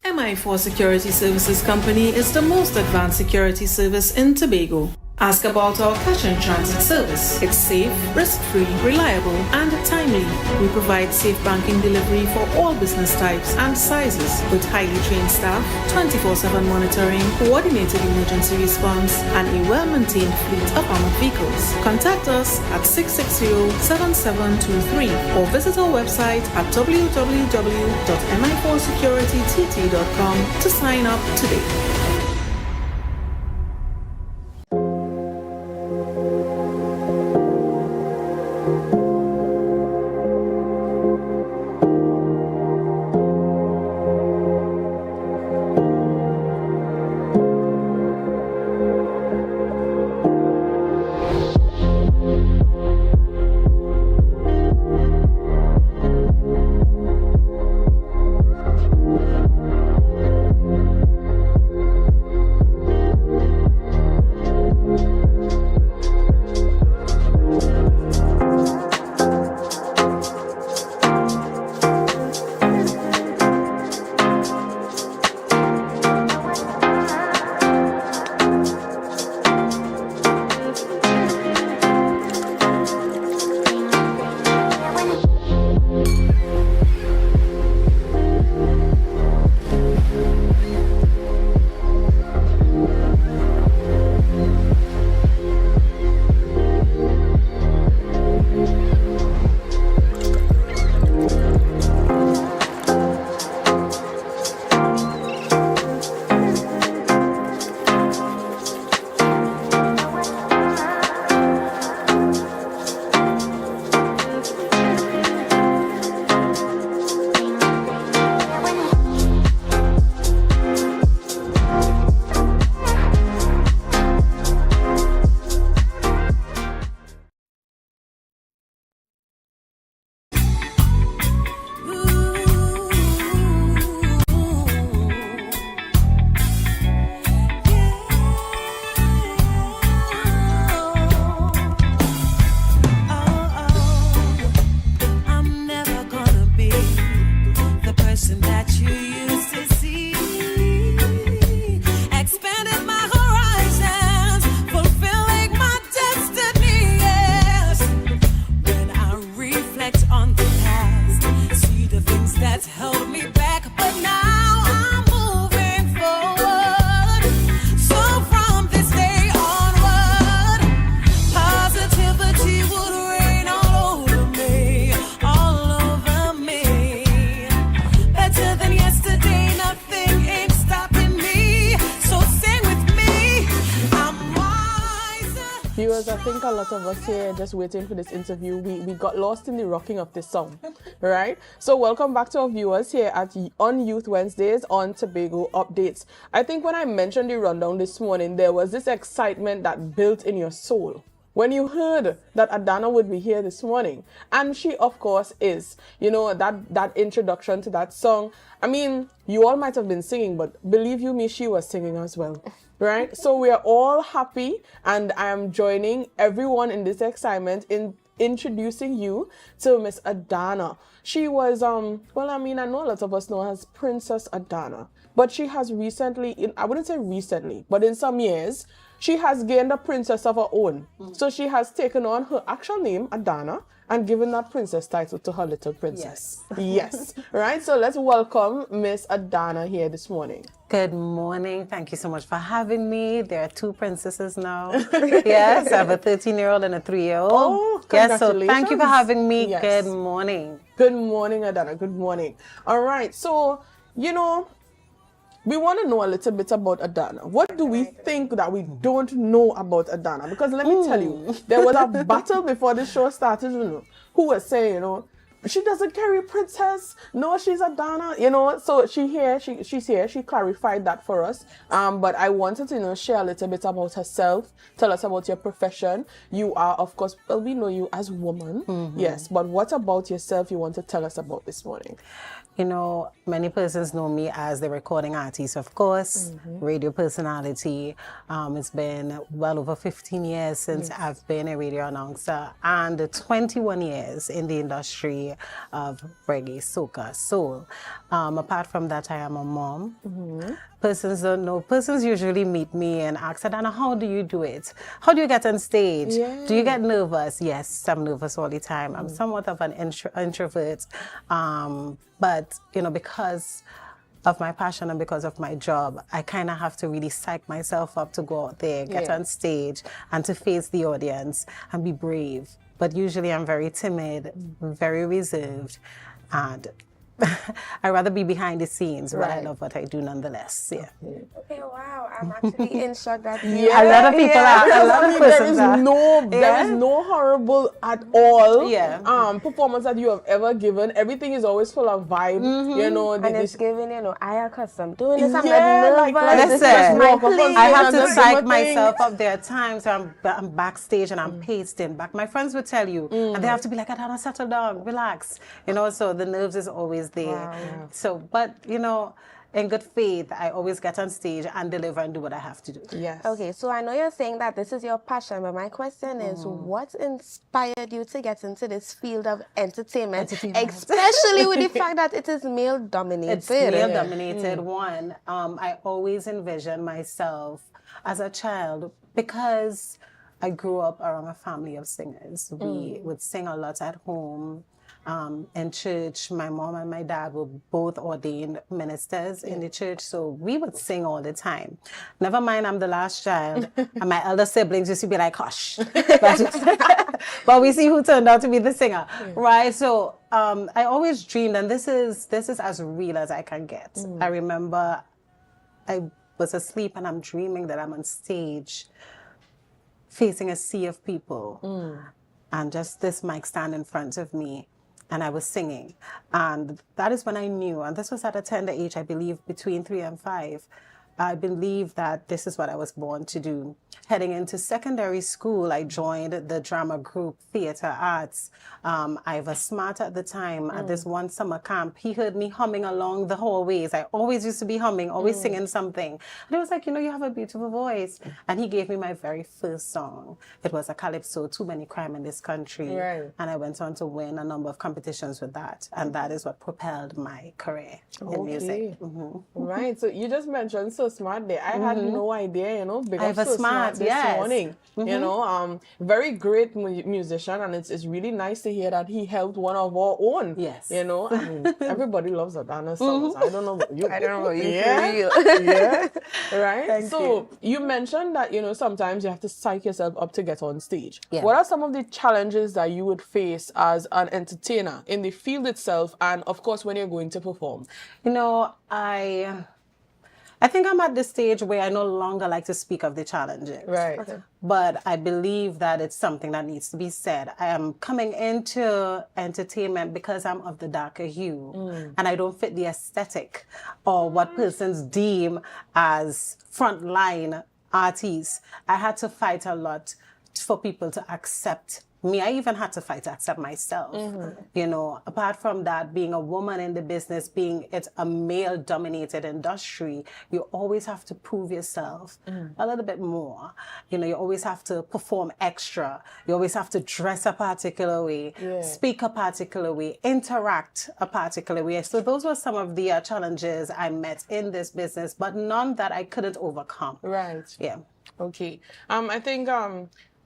MI4 Security Services Company is the most advanced security service in Tobago. Ask about our cash and transit service. It's safe, risk-free, reliable, and timely. We provide safe banking delivery for all business types and sizes with highly trained staff, 24/7 monitoring, coordinated emergency response, and a well-maintained fleet of armored vehicles. Contact us at 660-7723 or visit our website at www.mi4securitytt.com to sign up today.
that's held me back, but now I'm moving forward. So from this day onward, positivity would rain all over me, all over me. Better than yesterday, nothing ain't stopping me. So sing with me, I'm wiser.
Viewers, I think a lot of us here just waiting for this interview. We got lost in the rocking of this song, right? So welcome back to our viewers here on Youth Wednesdays on Tobago Updates. I think when I mentioned the rundown this morning, there was this excitement that built in your soul when you heard that Adana would be here this morning. And she, of course, is. You know, that introduction to that song. I mean, you all might have been singing, but believe you me, she was singing as well. Right? So we are all happy, and I am joining everyone in this excitement in introducing you to Miss Adana. She was, well, I mean, I know a lot of us know her as Princess Adana, but she has recently, I wouldn't say recently, but in some years, she has gained a princess of her own. So she has taken on her actual name, Adana, and given that princess title to her little princess. Yes. Right? So let's welcome Miss Adana here this morning.
Good morning. Thank you so much for having me. There are 2 princesses now. Yes, I have a 13-year-old and a 3-year-old.
Oh,
yes, so
congratulations.
thank you for having me.
Yes.
Good morning.
Good morning, Adana. Good morning. All right. So, you know, we want to know a little bit about Adana. What do we think that we don't know about Adana? Because let me tell you, there was a battle before the show started, you know, who was saying, you know, she doesn't carry princess. No, she's Adana. You know, so she's here. She clarified that for us. But I wanted to, you know, share a little bit about herself. Tell us about your profession. You are, of course, well, we know you as woman. Yes, but what about yourself you want to tell us about this morning?
You know, many persons know me as the recording artist, of course, radio personality. It's been well over 15 years since I've been a radio announcer, and 21 years in the industry of reggae, soca, soul. Apart from that, I am a mom. Persons don't know. Persons usually meet me and ask, Adana, how do you do it? How do you get on stage? Do you get nervous? Yes, I'm nervous all the time. I'm somewhat of an introvert. But, you know, because of my passion and because of my job, I kind of have to really psych myself up to go out there, get on stage, and to face the audience and be brave. But usually I'm very timid, very reserved, and I'd rather be behind the scenes, but I love what I do nonetheless. Yeah.
Okay, wow. I'm actually in shock that you
A lot of people are. A lot of persons are.
There is no horrible at all performance that you have ever given. Everything is always full of vibe. You know,
and it's giving, you know, I am accustomed doing this. I'm
like,
nervous.
I have to psych myself up. There are times I'm backstage and I'm pasting back. My friends would tell you, and they have to be like, Adana, settle down, relax. You know, so the nerves is always there.
Wow.
So, but you know, in good faith, I always get on stage and deliver and do what I have to do.
Yes.
Okay, so I know you're saying that this is your passion, but my question is, what inspired you to get into this field of entertainment, especially with the fact that it is male-dominated?
It's male-dominated. One, I always envisioned myself as a child because I grew up around a family of singers. We would sing a lot at home. In church, my mom and my dad were both ordained ministers in the church, so we would sing all the time. Never mind, I'm the last child, and my elder siblings used to be like, hush. But we see who turned out to be the singer, right? So I always dreamed, and this is as real as I can get. I remember I was asleep, and I'm dreaming that I'm on stage facing a sea of people, and just this mic stand in front of me. And I was singing. And that is when I knew, and this was at a tender age, I believe between 3 and 5, I believe that this is what I was born to do. Heading into secondary school, I joined the drama group Theatre Arts. I was smart at the time. At this one summer camp, he heard me humming along the hallways. I always used to be humming, always singing something. And he was like, you know, you have a beautiful voice. And he gave me my very first song. It was a calypso, Too Many Crime in This Country. And I went on to win a number of competitions with that. And that is what propelled my career in music.
Right. So you just mentioned, so smart there. I had no idea, you know. Big up
Ivor
So Smart this
yes.
morning. You know, very great musician, and it's really nice to hear that he helped one of our own.
Yes.
You know, I mean, everybody loves Adana's songs. I don't know about you.
I don't know about you
Yeah.
for real.
Yeah. Right?
Thank
you mentioned that, you know, sometimes you have to psych yourself up to get on stage.
Yeah.
What are some of the challenges that you would face as an entertainer in the field itself, and of course when you're going to perform?
You know, I think I'm at the stage where I no longer like to speak of the challenges.
Right.
But I believe that it's something that needs to be said. I am coming into entertainment because I'm of the darker hue and I don't fit the aesthetic or what persons deem as frontline artists. I had to fight a lot for people to accept me. I even had to fight to accept myself. You know, apart from that, being a woman in the business, being it's a male-dominated industry, you always have to prove yourself a little bit more. You know, you always have to perform extra. You always have to dress a particular way, speak a particular way, interact a particular way. So those were some of the challenges I met in this business, but none that I couldn't overcome.
Right.
Yeah.
Okay. I think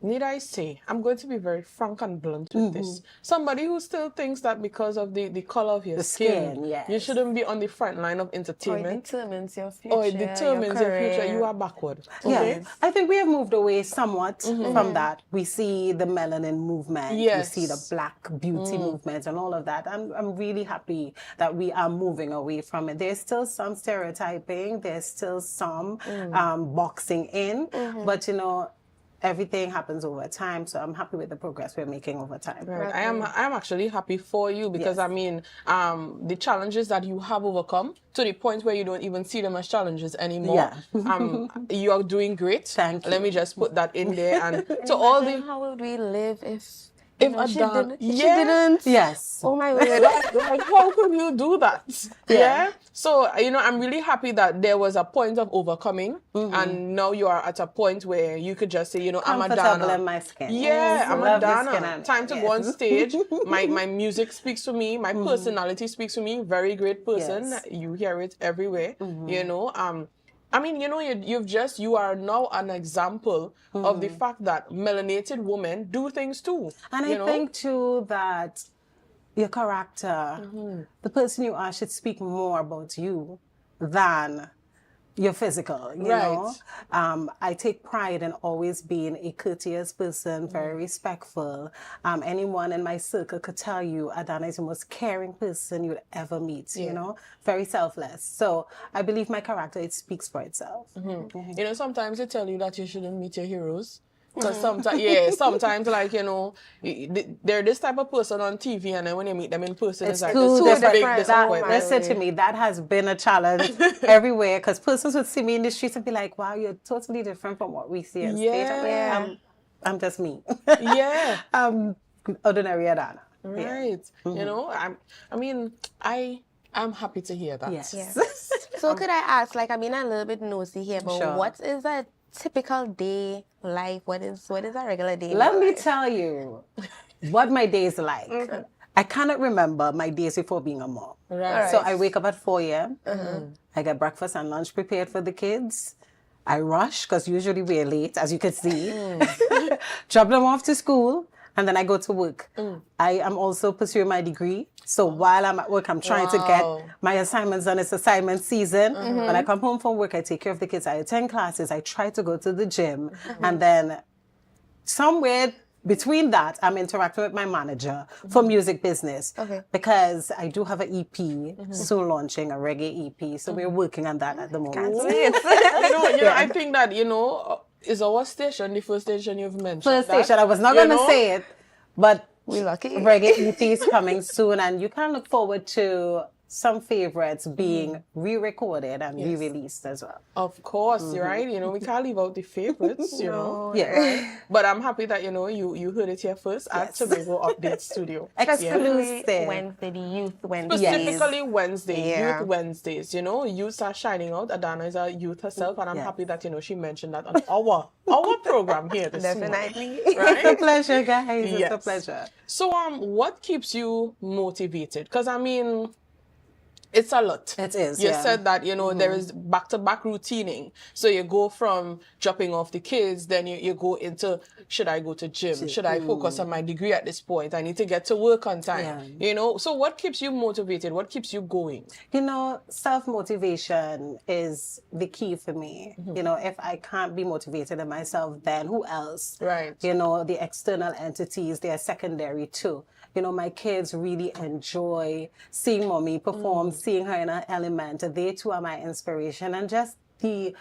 need I say, I'm going to be very frank and blunt with this. Somebody who still thinks that because of the color of your skin,
yes.
you shouldn't be on the front line of
Or it
entertainment,
determines your future.
or it determines your future,
career.
you are backward.
Yeah,
Okay?
I think we have moved away somewhat from that. We see the melanin movement,
Yes.
we see the black beauty movement and all of that. I'm really happy that we are moving away from it. There's still some stereotyping, there's still some boxing in, but you know, everything happens over time, so I'm happy with the progress we're making over time.
Right. I'm actually happy for you because I mean, the challenges that you have overcome to the point where you don't even see them as challenges anymore. You are doing great.
Thank you.
Let me just put that in there. And to all the
How would we live if
if
you know, she
Adana,
didn't?
Yes.
Oh my word.
like how could you do that? Yeah. So you know, I'm really happy that there was a point of overcoming, and now you are at a point where you could just say, you know, I'm
Comfortable
Adana.
in my skin.
Yeah, I'm
Love the skin
Adana.
I'm
Time to
in,
go on
yes.
stage. My music speaks to me. My personality speaks to me. Very great person.
Yes.
You hear it everywhere. You know. I mean, you know, you are now an example of the fact that melanated women do things too.
And I think too that your character, the person you are, should speak more about you than your physical, you know. I take pride in always being a courteous person, very respectful. Anyone in my circle could tell you Adana is the most caring person you'd ever meet, you know, very selfless. So I believe my character, it speaks for itself.
You know, sometimes they tell you that you shouldn't meet your heroes. Because sometimes, sometimes like, you know, they're this type of person on TV, and then when you meet them in person, it's like
too
this big
different.
disappointment.
Listen to me, that has been a challenge everywhere, because persons would see me in the streets and be like, wow, you're totally different from what we see on stage. I'm like, I'm just me.
Yeah.
Ordinary Adana.
Right. You know, I'm happy to hear that.
Yes.
So could I ask, like, I'm being a little bit nosy here, but
Sure.
what is a typical day life? What is a regular day?
Let me
life?
tell you what my day is like. I cannot remember my days before being a mom.
Right.
So I wake up at 4 a.m. I get breakfast and lunch prepared for the kids. I rush, because usually we're late, as you can see. Drop them off to school, and then I go to work. I am also pursuing my degree. So while I'm at work, I'm trying to get my assignments done. It's assignment season. When I come home from work, I take care of the kids. I attend classes. I try to go to the gym. And then somewhere between that, I'm interacting with my manager for music business. Because I do have an EP, soon launching a reggae EP. So we're working on that at the moment.
you know, I think that, you know, is our station the first station you've mentioned?
First station. I was not going to say it, but
we lucky.
Reggae EP is coming soon, and you can look forward to some favorites being re-recorded and re-released as well.
Of course, right? You know, we can't leave out the favorites, you know.
Yeah.
But I'm happy that, you know, you heard it here first at Tobago Update Studio.
Exclusive Wednesday, the Youth Wednesdays.
Specifically Wednesdays,
Yeah.
Youth Wednesdays, you know, youths are shining out. Adana is a youth herself, and I'm happy that, you know, she mentioned that on our program here this morning.
Definitely.
Right?
It's a pleasure, guys. It's a pleasure.
So, what keeps you motivated? Because, I mean, It's a lot.
It is,
You
yeah.
said that, there is back-to-back routining. So you go from dropping off the kids, then you go into, should I go to gym? Should I focus on my degree at this point? I need to get to work on time. So what keeps you motivated? What keeps you going?
Self-motivation is the key for me. If I can't be motivated in myself, then who else?
Right.
The external entities, they are secondary too. My kids really enjoy seeing mommy perform, seeing her in her element. They too are my inspiration. And just the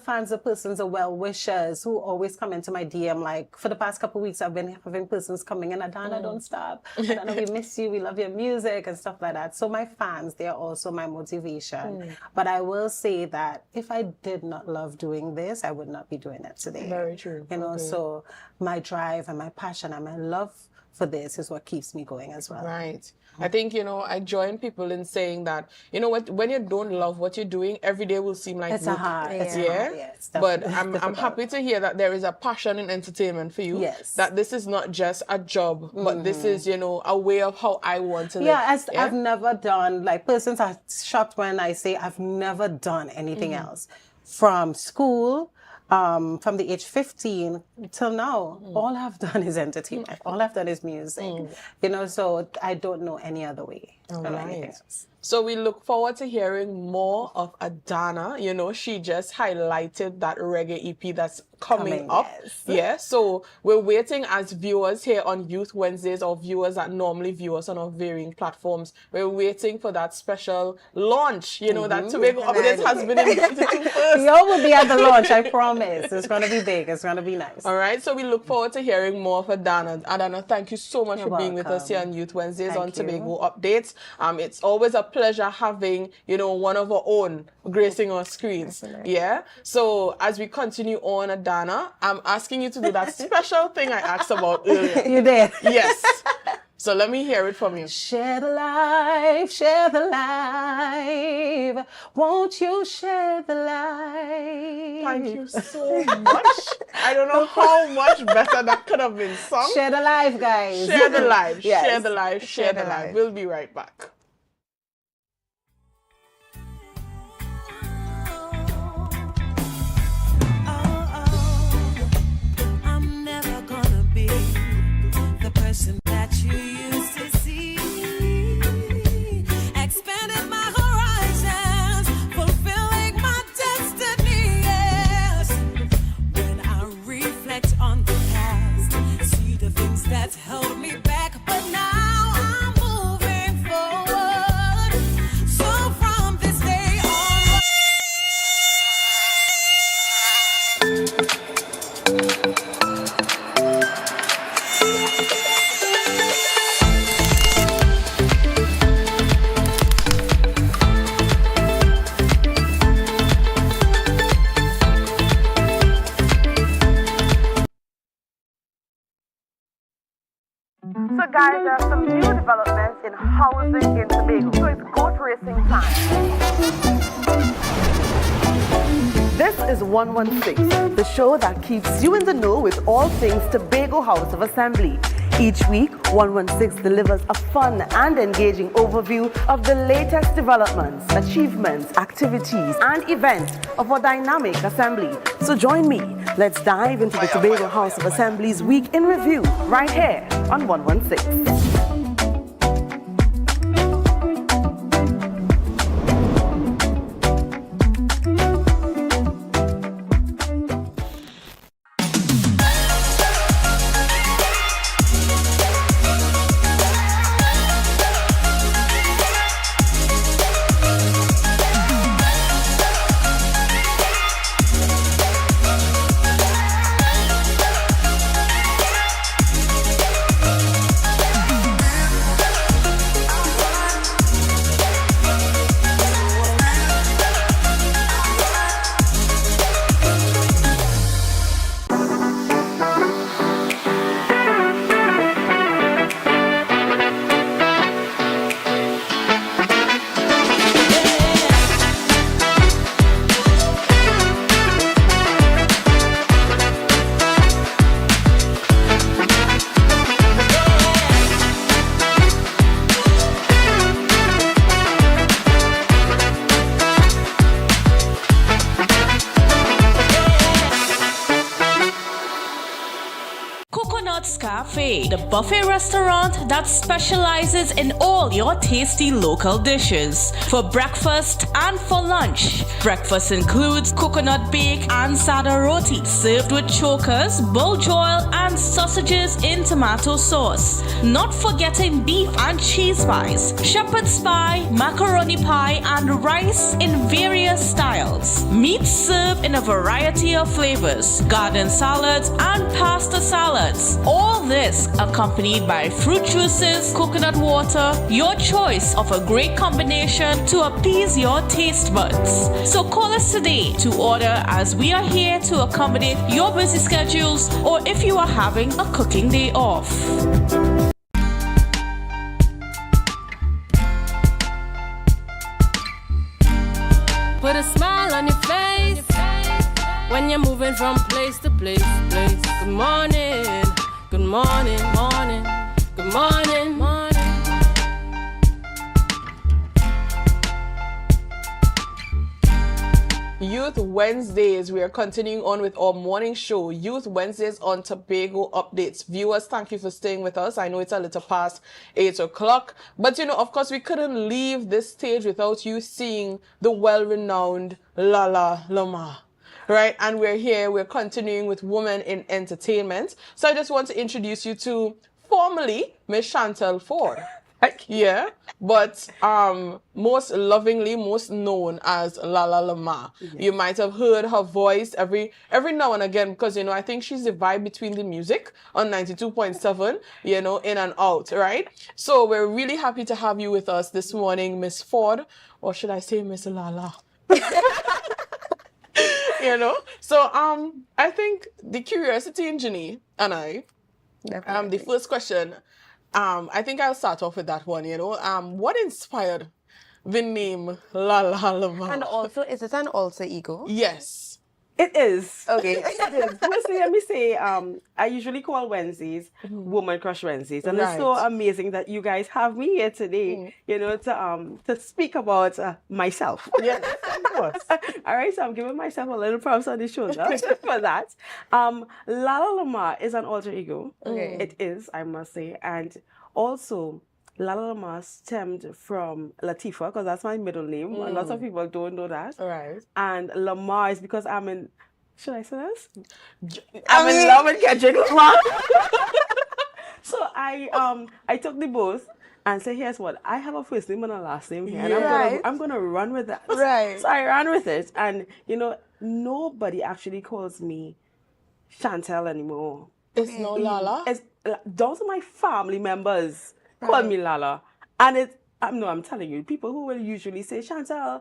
fans, the persons, the well-wishers who always come into my DM. Like for the past couple of weeks, I've been having persons coming in, Adana, don't stop. Adana, we miss you. We love your music and stuff like that. So my fans, they are also my motivation. But I will say that if I did not love doing this, I would not be doing it today.
Very true.
So my drive and my passion and my love for this is what keeps me going as well.
Right. I think, I join people in saying that, when you don't love what you're doing, every day will seem like
it's
work.
hard.
But I'm happy to hear that there is a passion in entertainment for you.
Yes.
That this is not just a job, but this is, a way of how I want to live.
I've never done, persons are shocked when I say I've never done anything else. From school, from the age 15 till now, all I've done is entertainment. All I've done is music. So I don't know any other way.
All
or
right.
anything else.
So we look forward to hearing more of Adana. She just highlighted that reggae EP that's coming up.
Yes.
Yeah. So we're waiting as viewers here on Youth Wednesdays, or viewers that normally view us on our varying platforms. We're waiting for that special launch. That Tobago Updates has been invited to first.
Y'all will be at the launch, I promise. It's going to be big. It's going to be nice.
All right. So we look forward to hearing more of Adana. Adana, thank you so much for being with us here on Youth Wednesdays on Tobago Updates. It's always a pleasure having, one of our own gracing our screens.
Definitely.
Yeah. So as we continue on, Adana, I'm asking you to do that special thing I asked about earlier.
You did?
Yes. So let me hear it from you.
Share the life, share the life. Won't you share the life?
Thank you so much. I don't know how much better that could have been sung.
Share the life, guys.
Share the life.
Yes.
Share the life. Share the life. We'll be right back.
I'm never gonna be the person that you used to see. Expanding my horizons, fulfilling my destiny. Yes. When I reflect on the past, see the things that held me back, but now I'm moving forward. So from this day on.
So guys, there are some new developments in housing in Tobago. So it's goat racing time. This is 116, the show that keeps you in the know with all things Tobago House of Assembly. Each week, 116 delivers a fun and engaging overview of the latest developments, achievements, activities, and events of our dynamic assembly. So join me. Let's dive into the Tobago House of Assembly's Week in Review right here on 116.
Buffet, the buffet restaurant that specializes in all your tasty local dishes. For breakfast and for lunch. Breakfast includes coconut bake and sada roti, served with chokers, bull joil, and sausages in tomato sauce. Not forgetting beef and cheese pies, shepherd's pie, macaroni pie, and rice in various styles. Meats served in a variety of flavors, garden salads, and pasta salads. All this accompanied by fruit juices, coconut water, your choice of a great combination to appease your taste buds. So call us today to order, as we are here to accommodate your busy schedules or if you are having a cooking day off.
Put a smile on your face when you're moving from place to place. Good morning, good morning, morning, good morning, morning.
Youth Wednesdays, we are continuing on with our morning show, Youth Wednesdays on Tobago Updates. Viewers, thank you for staying with us. I know it's a little past 8 o'clock, but you know, of course, we couldn't leave this stage without you seeing the well-renowned Lala Lamar. Right, and we're here, we're continuing with Women in Entertainment. So I just want to introduce you to, formerly, Miss Chantel Ford. Yeah, but most lovingly, most known as Lala Lamar. Yes. You might have heard her voice every now and again, because, you know, I think she's the vibe between the music on 92.7, you know, in and out, right? So we're really happy to have you with us this morning, Miss Ford, or should I say Miss Lala? You know, so I think the curiosity in Jenny and I, the first question, I think I'll start off with that one, you know. What inspired the name Lala Lamar?
And also, is it an alter ego?
Yes.
It is. Okay.
It is. Firstly, let me say, I usually call Wednesdays Woman Crush Wednesdays. And it's so amazing that you guys have me here today, you know, to speak about myself.
Yes, of course.
All right, so I'm giving myself a little props on the shoulder for that. Lala Lamar is an alter ego.
Okay.
It is, I must say. And also, Lala Lamar stemmed from Latifa, because that's my middle name. A lot of people don't know that.
Right.
And Lamar is because I'm in, should I say this? I'm in love with Kendrick Lamar. So I took the both and said, here's what, I have a first name and a last name here, and I'm gonna run with that.
Right.
So I ran with it, and you know, nobody actually calls me Chantel anymore.
It's no Lala?
It's, those are my family members. Call me Lala. And I'm telling you, people who will usually say Chantel,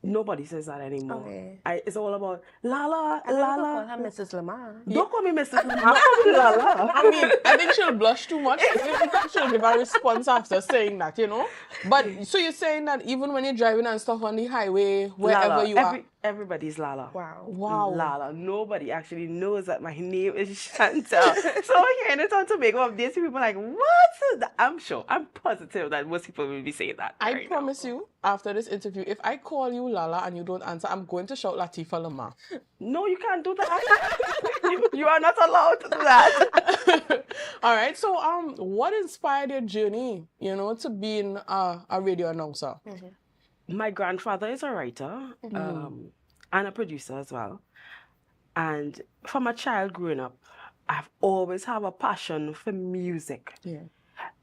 nobody says that anymore.
Okay.
It's all about Lala,
I
Lala.
call her Mrs. Lamar.
Don't call me Mrs. Lamar. Call me Lala.
I mean, I think she'll blush too much. I think she'll give a response after saying that, you know. But so you're saying that even when you're driving and stuff on the highway, wherever
Lala.
you are.
Everybody's Lala.
Wow.
Lala. Nobody actually knows that my name is Chantel. So hearing it on Tobago Updates, people are like, what? I'm sure, I'm positive that most people will be saying that.
I promise you, after this interview, if I call you Lala and you don't answer, I'm going to shout Latifa Lamar.
No, you can't do that. you are not allowed to do that.
All right. So, what inspired your journey, you know, to being a radio announcer?
My grandfather is a writer and a producer as well. And from a child growing up, I've always had a passion for music.
Yeah.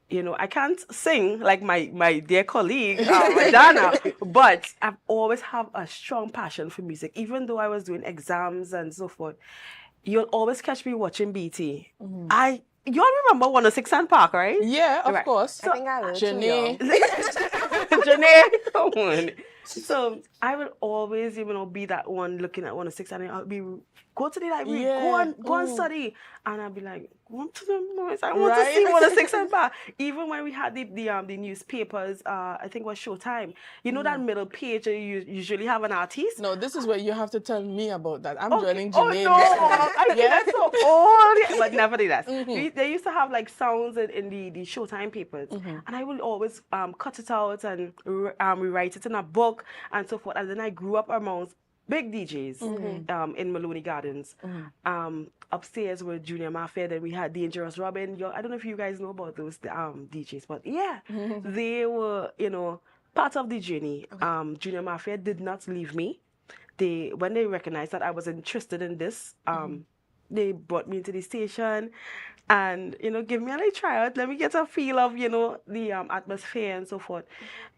You know, I can't sing like my dear colleague, Dana, but I've always had a strong passion for music. Even though I was doing exams and so forth, you'll always catch me watching BT. You all remember 106 and Park, right?
Yeah, of course.
So, I think I will.
Janae.
Janae, come on. So I will always, you know, be that one looking at 106 and I'll be, go to the library, go and study. And I'll be like, want to know, I want to see 106 and Park. Even when we had the newspapers, I think it was Showtime. You know that middle page, you usually have an artist?
No, this is where you have to tell me about that. I'm joining Janae.
Oh no, that's so old. But nevertheless, they used to have like sounds in the Showtime papers. And I will always cut it out and rewrite it in a book and so forth. And then I grew up amongst big DJs in Maloney Gardens. Upstairs with Junior Mafia, then we had Dangerous Robin. I don't know if you guys know about those DJs, but yeah, they were, part of the journey. Junior Mafia did not leave me. When they recognized that I was interested in this, they brought me into the station and, give me a little tryout. Let me get a feel of, the atmosphere and so forth.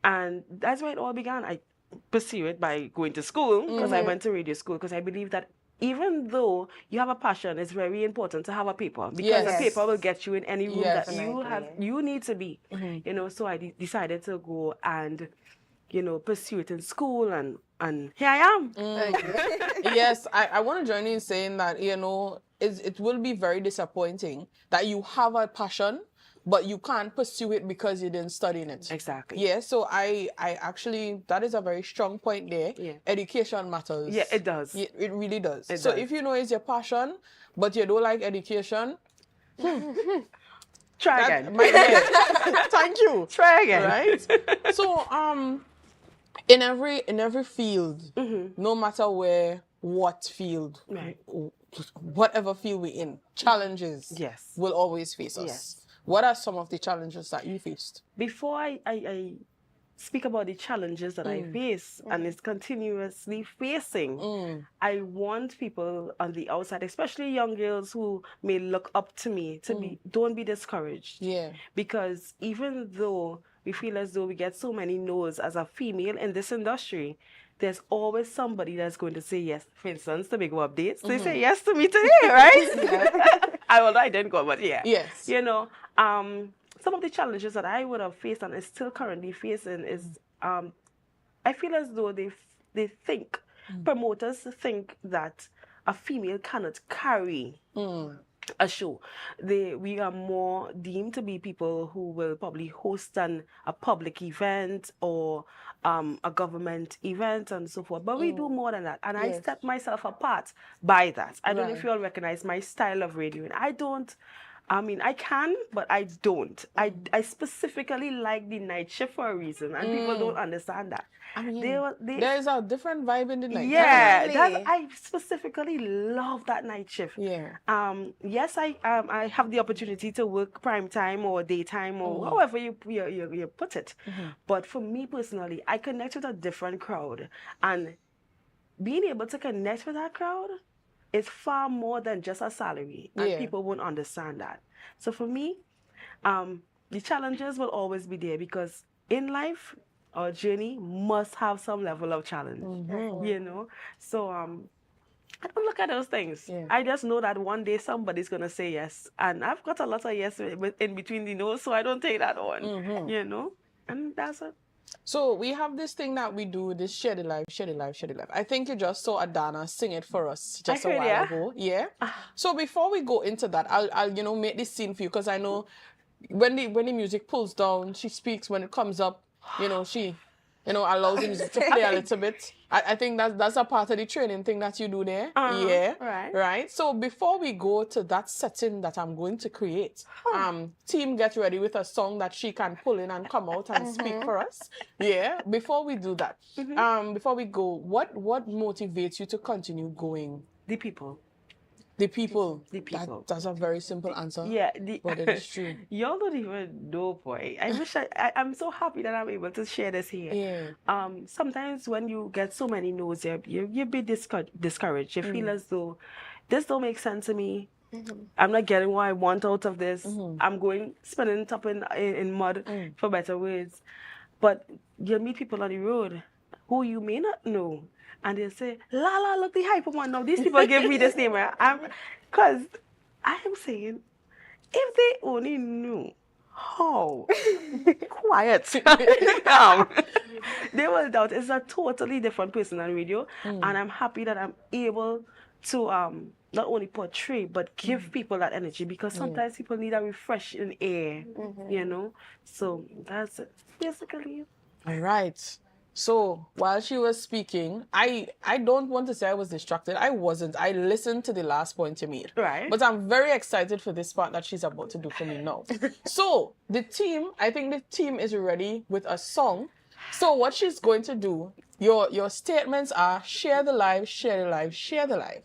And that's where it all began. I pursue it by going to school, because I went to radio school, because I believe that even though you have a passion, it's very important to have a paper, because a paper will get you in any room that you need to be. So I decided to go and pursue it in school, and here I am.
Yes, I want to join you in saying that it will be very disappointing that you have a passion but you can't pursue it because you didn't study in it.
Exactly.
Yeah, so I actually, that is a very strong point there.
Yeah.
Education matters.
Yeah, it does.
It really does.
It
so
does.
if you know it's your passion, but you don't like education,
try again.
Thank you.
Try again.
Right? So, in every field, no matter what field, whatever field we're in, challenges will always face us.
Yes.
What are some of the challenges that you faced?
Before I speak about the challenges that I face and is continuously facing, I want people on the outside, especially young girls who may look up to me, to don't be discouraged.
Yeah.
Because even though we feel as though we get so many no's as a female in this industry, there's always somebody that's going to say yes. For instance, the Tobago updates, they say yes to me today, right? Although I didn't go, but yeah.
Yes.
Some of the challenges that I would have faced and is still currently facing is, I feel as though they think, promoters think that a female cannot carry a show. We are more deemed to be people who will probably host a public event or a government event and so forth. But we do more than that. And I set myself apart by that. I don't know if you all recognize my style of radioing. I can, but I don't. I specifically like the night shift for a reason, and people don't understand that.
There is a different vibe in the night.
Yeah, I specifically love that night shift.
Yeah.
Yes, I have the opportunity to work prime time or daytime or however you put it. But for me personally, I connect with a different crowd, and being able to connect with that crowd is far more than just a salary, and people won't understand that. So for me, the challenges will always be there, because in life, our journey must have some level of challenge, So I don't look at those things. I just know that one day somebody's going to say yes, and I've got a lot of yes in between the no's, so I don't take that on, and that's it.
So we have this thing that we do, this share the life. I think you just saw Adana sing it for us just a while ago. Yeah. So before we go into that, I'll make this scene for you, because I know when the music pulls down, she speaks. When it comes up, she allows the music to play a little bit. I think that's a part of the training thing that you do there. Right. So before we go to that setting that I'm going to create, team, get ready with a song that she can pull in and come out and speak for us. Yeah. Before we do that, before we go, what motivates you to continue going?
The people.
The people. That's a very simple answer.
Yeah.
But it is true.
Y'all don't even know, boy. I wish I'm so happy that I'm able to share this here.
Yeah.
Sometimes when you get so many no's, you be discouraged. You feel as though this don't make sense to me. I'm not getting what I want out of this. I'm going spinning top in mud, for better words. But you meet people on the road who you may not know, and they'll say, Lala, look the hyper one. Now these people give me this name. Because I am saying, if they only knew how quiet they will doubt. It's a totally different person on radio, and I'm happy that I'm able to not only portray but give people that energy, because sometimes people need a refreshing air, So that's it, basically.
All right. So while she was speaking, I don't want to say I was distracted. I wasn't. I listened to the last point you made.
Right.
But I'm very excited for this part that she's about to do for me now. So I think the team is ready with a song. So what she's going to do Your statements are share the live, share the live, share the live.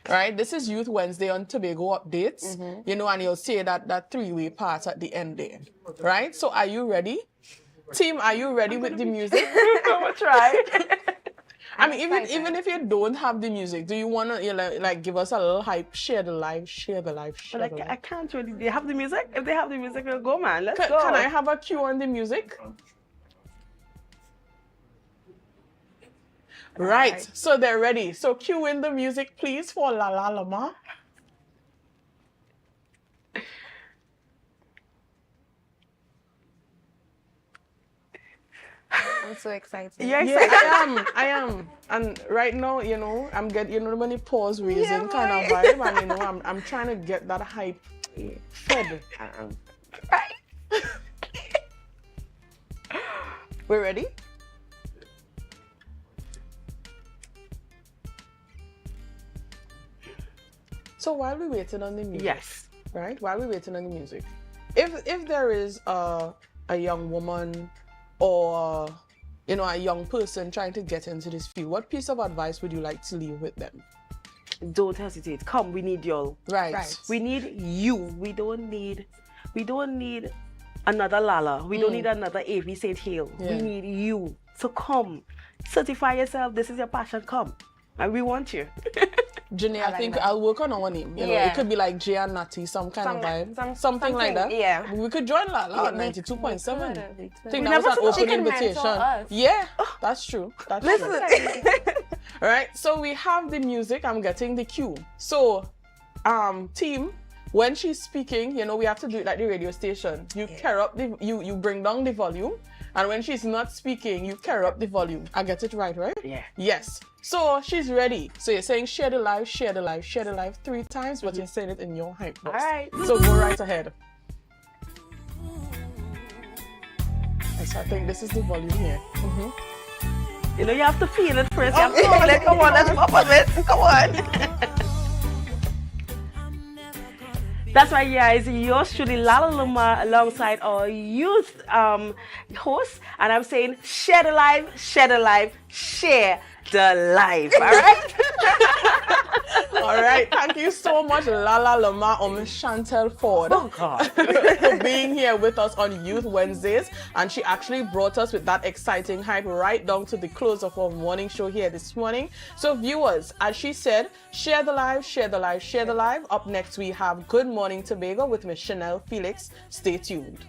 Right? This is Youth Wednesday on Tobago updates. You know, and you'll say that three-way part at the end there. Right? So are you ready? Team, are you ready with the music?
I'm gonna try.
I mean, even if you don't have the music, do you want to like give us a little hype? Share the live, share the live, share
But
the live.
I can't really. They have the music. If they have the music, we'll go, man. Let's go.
Can I have a cue on the music? Right. So they're ready. So cue in the music, please, for La La Lama.
I'm so excited.
You're
Yeah,
excited?
I am. And right now, you know, I'm getting, you know, when the pause raising kind of vibe, and you know, I'm trying to get that hype fed.
Right.
We're ready? So while we're waiting on the music,
Yes.
right? While we're waiting on the music, if there is a young woman or you know a young person trying to get into this field, what piece of advice would you like to leave with them?
Don't hesitate. Come, we need y'all.
Right.
We need you. We don't need another Lala. We don't need another AV St. Hill.
Yeah.
We need you. So come, certify yourself. This is your passion. Come, and we want you.
Jenny, I think I'll work on our name. You know, it could be like Jay and Natty, some kind of vibe. Something like that.
Yeah.
We could join Lala at 92.7. I think that
never
was an
thought she
open
can mentor
invitation.
us.
Yeah, that's true. That's true. All right, so we have the music. I'm getting the cue. So, team, when she's speaking, you know, we have to do it like the radio station. You carry up the, you bring down the volume, and when she's not speaking, you carry up the volume. I get it right?
Yeah.
Yes. So she's ready. So you're saying share the live, share the live, share the live 3 times, but you're saying it in your hype box.
All right.
So go right ahead. So I think this is the volume here.
You know, you have to feel it first. You have to feel it. Come on, let's pop of it. Come on. That's right, guys. Yours truly, Lala Luma, alongside our youth host. And I'm saying, share the live, share the live, share the live. All right?
All right. Thank you so much, Lala Lama or Miss Chantel Ford, for being here with us on Youth Wednesdays. And she actually brought us with that exciting hype right down to the close of our morning show here this morning. So viewers, as she said, share the live, share the live, share the live. Up next, we have Good Morning Tobago with Miss Chanel Felix. Stay tuned.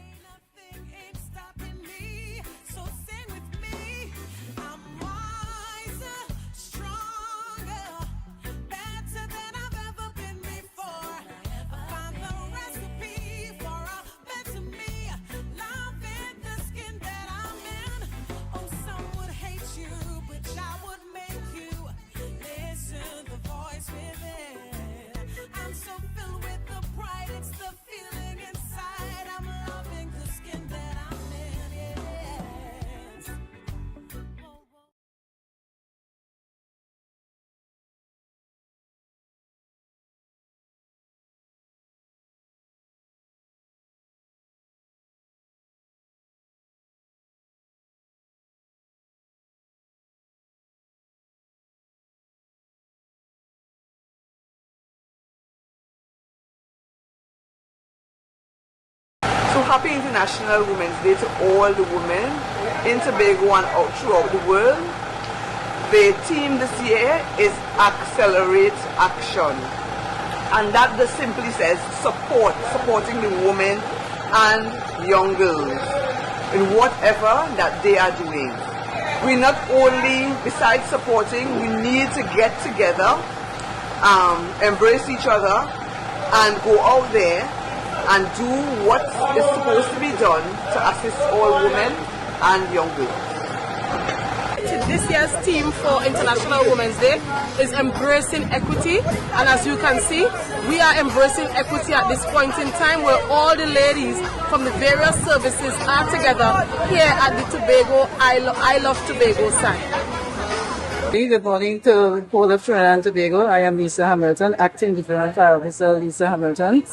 So happy International Women's Day to all the women in Tobago and out throughout the world. The theme this year is Accelerate Action. And that just simply says supporting the women and young girls in whatever that they are doing. We not only, besides supporting, we need to get together, embrace each other, and go out there and do what is supposed to be done to assist all women and young girls.
This year's theme for International Women's Day is embracing equity, and as you can see, we are embracing equity at this point in time where all the ladies from the various services are together here at the Tobago, I Love Tobago site.
Good morning to the whole of Trinidad and Tobago. I am Lisa Hamilton, Acting Divisional Fire Officer Lisa Hamilton,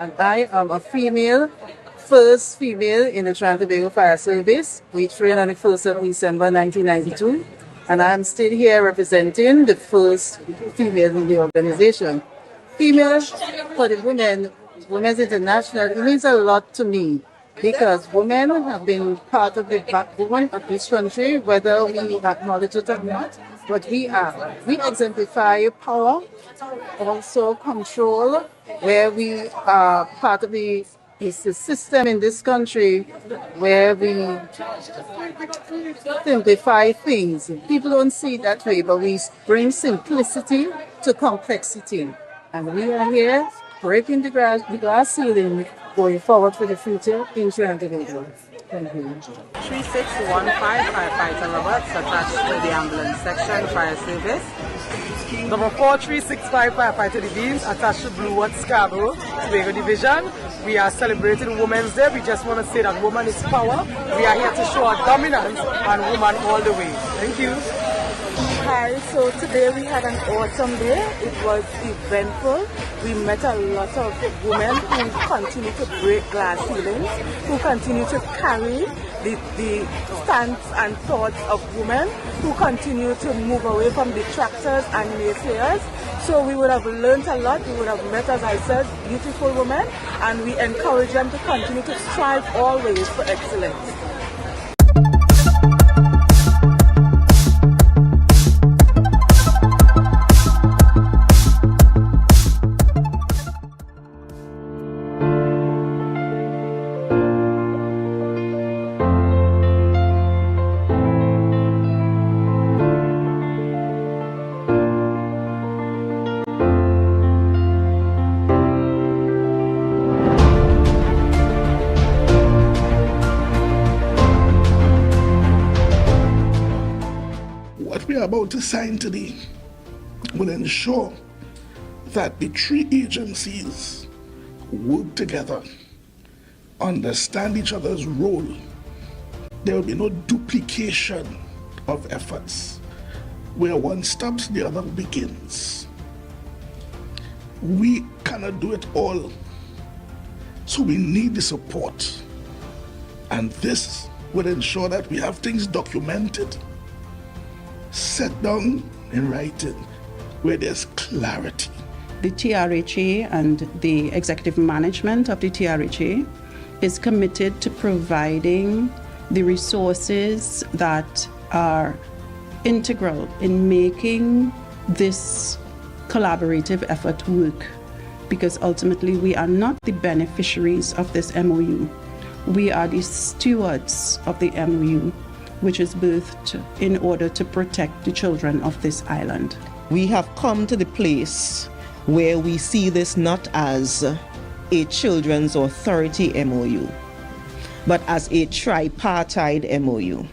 and I am a first female in the Trinidad and Tobago Fire Service. We trained on the 1st of December 1992, and I'm still here representing the first female in the organization. Female for the Women's International, it means a lot to me because women have been part of the backbone of this country, whether we acknowledge it or not. But we are. We exemplify power, also control, where we are part of the system in this country where we simplify things. People don't see it that way, but we bring simplicity to complexity. And we are here breaking the glass ceiling, going forward for the future in Tobago. Thank you.
3615 Firefighter Roberts, attached to the ambulance section, fire service.
Number 4365 Firefighter Divisions, attached to Blue Watch Scarborough, Tobago Division. We are celebrating Women's Day. We just want to say that woman is power. We are here to show our dominance and woman all the way. Thank you.
Hi, so today we had an awesome day. It was eventful. We met a lot of women who continue to break glass ceilings, who continue to carry the stance and thoughts of women, who continue to move away from detractors and naysayers. So we would have learned a lot. We would have met, as I said, beautiful women, and we encourage them to continue to strive always for excellence.
About to sign today will ensure that the three agencies work together, understand each other's role. There will be no duplication of efforts. Where one stops, the other begins. We cannot do it all, so we need the support. And this will ensure that we have things documented, set down in writing, where there's clarity.
The TRHA and the executive management of the TRHA is committed to providing the resources that are integral in making this collaborative effort work, because ultimately we are not the beneficiaries of this MOU. We are the stewards of the MOU, which is birthed in order to protect the children of this island.
We have come to the place where we see this not as a Children's Authority MOU, but as a tripartite MOU,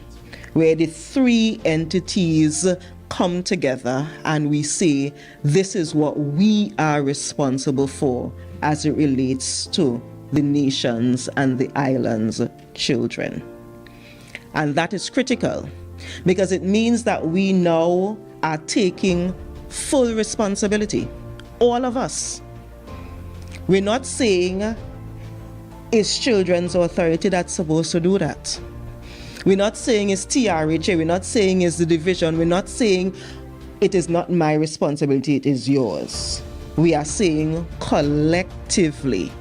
where the three entities come together and we say this is what we are responsible for as it relates to the nation's and the island's children. And that is critical because it means that we now are taking full responsibility, all of us. We're not saying it's Children's Authority that's supposed to do that. We're not saying it's TRHA, we're not saying it's the division, we're not saying it is not my responsibility, it is yours. We are saying collectively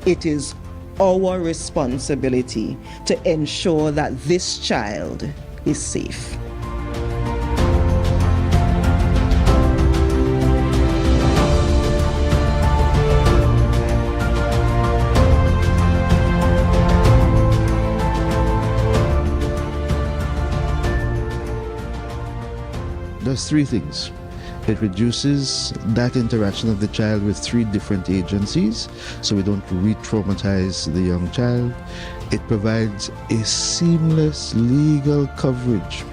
it is our responsibility to ensure that this child is safe.
Does three things. It reduces that interaction of the child with three different agencies, so we don't re-traumatize the young child. It provides a seamless legal coverage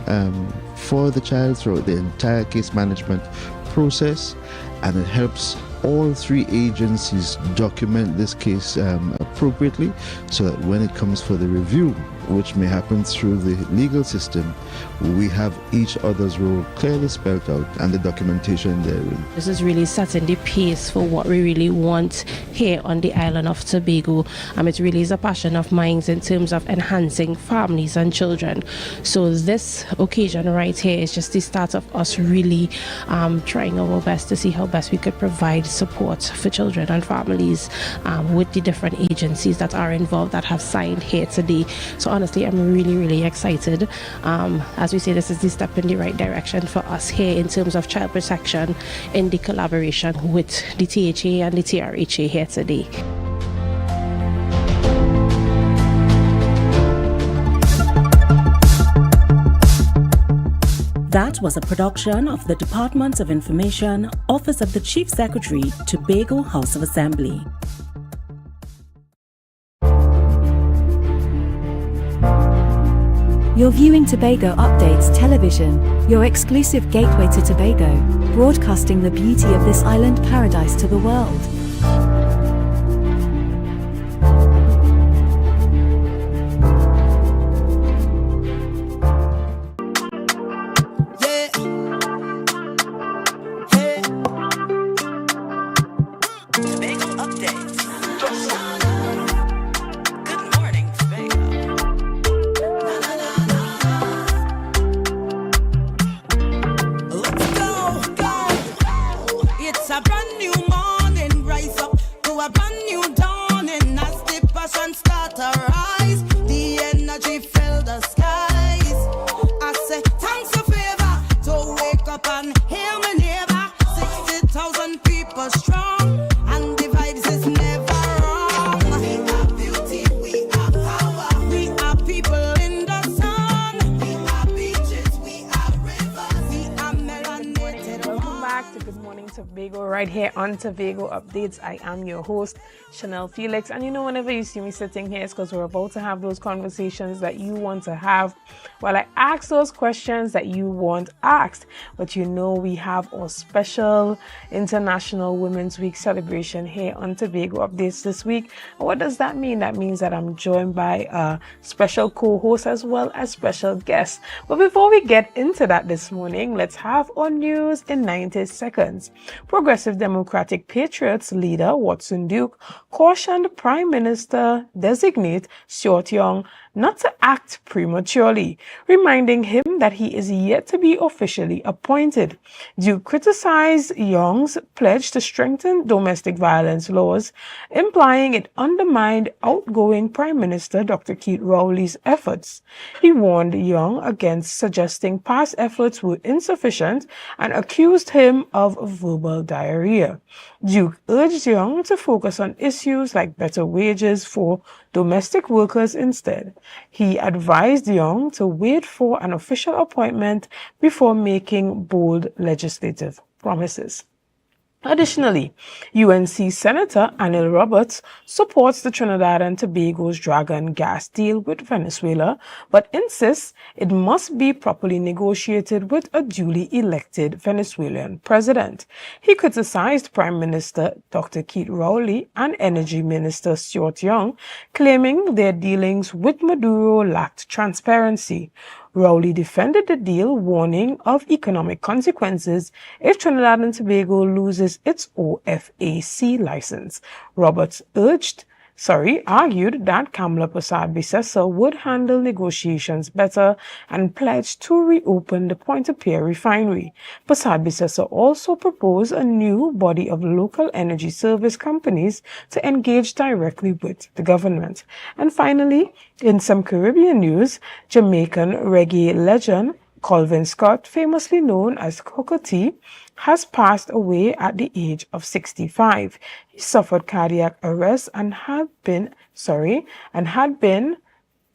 for the child throughout the entire case management process, and it helps all three agencies document this case appropriately so that when it comes for the review, which may happen through the legal system, we have each other's role clearly spelled out and the documentation therein.
This is really setting the pace for what we really want here on the island of Tobago. It really is a passion of mine in terms of enhancing families and children. So this occasion right here is just the start of us really trying our best to see how best we could provide support for children and families with the different agencies that are involved that have signed here today. So honestly, I'm really excited. As we say, this is the step in the right direction for us here in terms of child protection in the collaboration with the THA and the TRHA here today.
That was a production of the Department of Information, Office of the Chief Secretary, Tobago House of Assembly.
You're viewing Tobago Updates Television, your exclusive gateway to Tobago, broadcasting the beauty of this island paradise to the world.
Right here on Tobago Updates. I am your host, Chanel Felix, and whenever you see me sitting here, it's because we're about to have those conversations that you want to have while I ask those questions that you want asked. But we have our special International Women's Week celebration here on Tobago Updates this week. And what does that mean? That means that I'm joined by a special co-host as well as special guests. But before we get into that this morning, let's have our news in 90 seconds. Progressive Democratic Patriots leader Watson Duke cautioned Prime Minister designate Stuart Young not to act prematurely, reminding him that he is yet to be officially appointed. Duke criticized Young's pledge to strengthen domestic violence laws, implying it undermined outgoing Prime Minister Dr. Keith Rowley's efforts. He warned Young against suggesting past efforts were insufficient and accused him of verbal diarrhea. Duke urged Young to focus on issues like better wages for domestic workers instead. He advised Young to wait for an official appointment before making bold legislative promises. Additionally, UNC Senator Anil Roberts supports the Trinidad and Tobago's Dragon gas deal with Venezuela, but insists it must be properly negotiated with a duly elected Venezuelan president. He criticized Prime Minister Dr. Keith Rowley and Energy Minister Stuart Young, claiming their dealings with Maduro lacked transparency. Rowley defended the deal, warning of economic consequences if Trinidad and Tobago loses its OFAC license. Roberts argued that Kamala Persad-Bissessar would handle negotiations better and pledged to reopen the Pointe-a-Pierre refinery. Persad-Bissessar also proposed a new body of local energy service companies to engage directly with the government. And finally, in some Caribbean news, Jamaican reggae legend Calvin Scott, famously known as Hooker T, has passed away at the age of 65. He suffered cardiac arrest and had been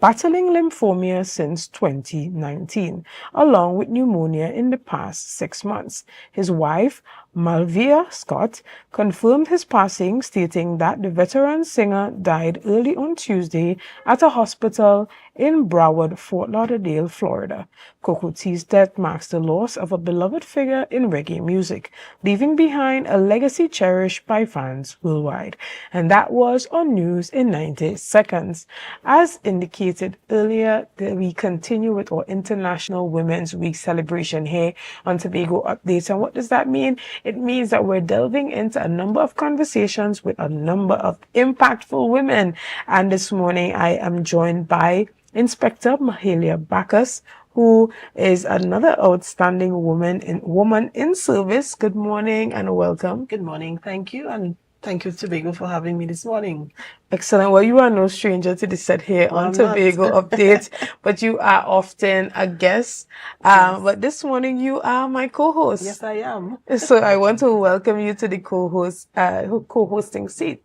battling lymphoma since 2019, along with pneumonia in the past 6 months. His wife, Malvia Scott, confirmed his passing, stating that the veteran singer died early on Tuesday at a hospital in Broward, Fort Lauderdale, Florida. Coco T's death marks the loss of a beloved figure in reggae music, leaving behind a legacy cherished by fans worldwide. And that was on News in 90 Seconds. As indicated earlier, we continue with our International Women's Week celebration here on Tobago Updates. And what does that mean? It means that we're delving into a number of conversations with a number of impactful women. And this morning I am joined by Inspector Mahalia Bacchus, who is another outstanding woman in service. Good morning and welcome.
Good morning. Thank you. And thank you, Tobago, for having me this morning.
Excellent. Well, you are no stranger to the set here on Tobago Update, but you are often a guest. But this morning you are my co-host.
Yes, I am.
So I want to welcome you to the co-hosting seat.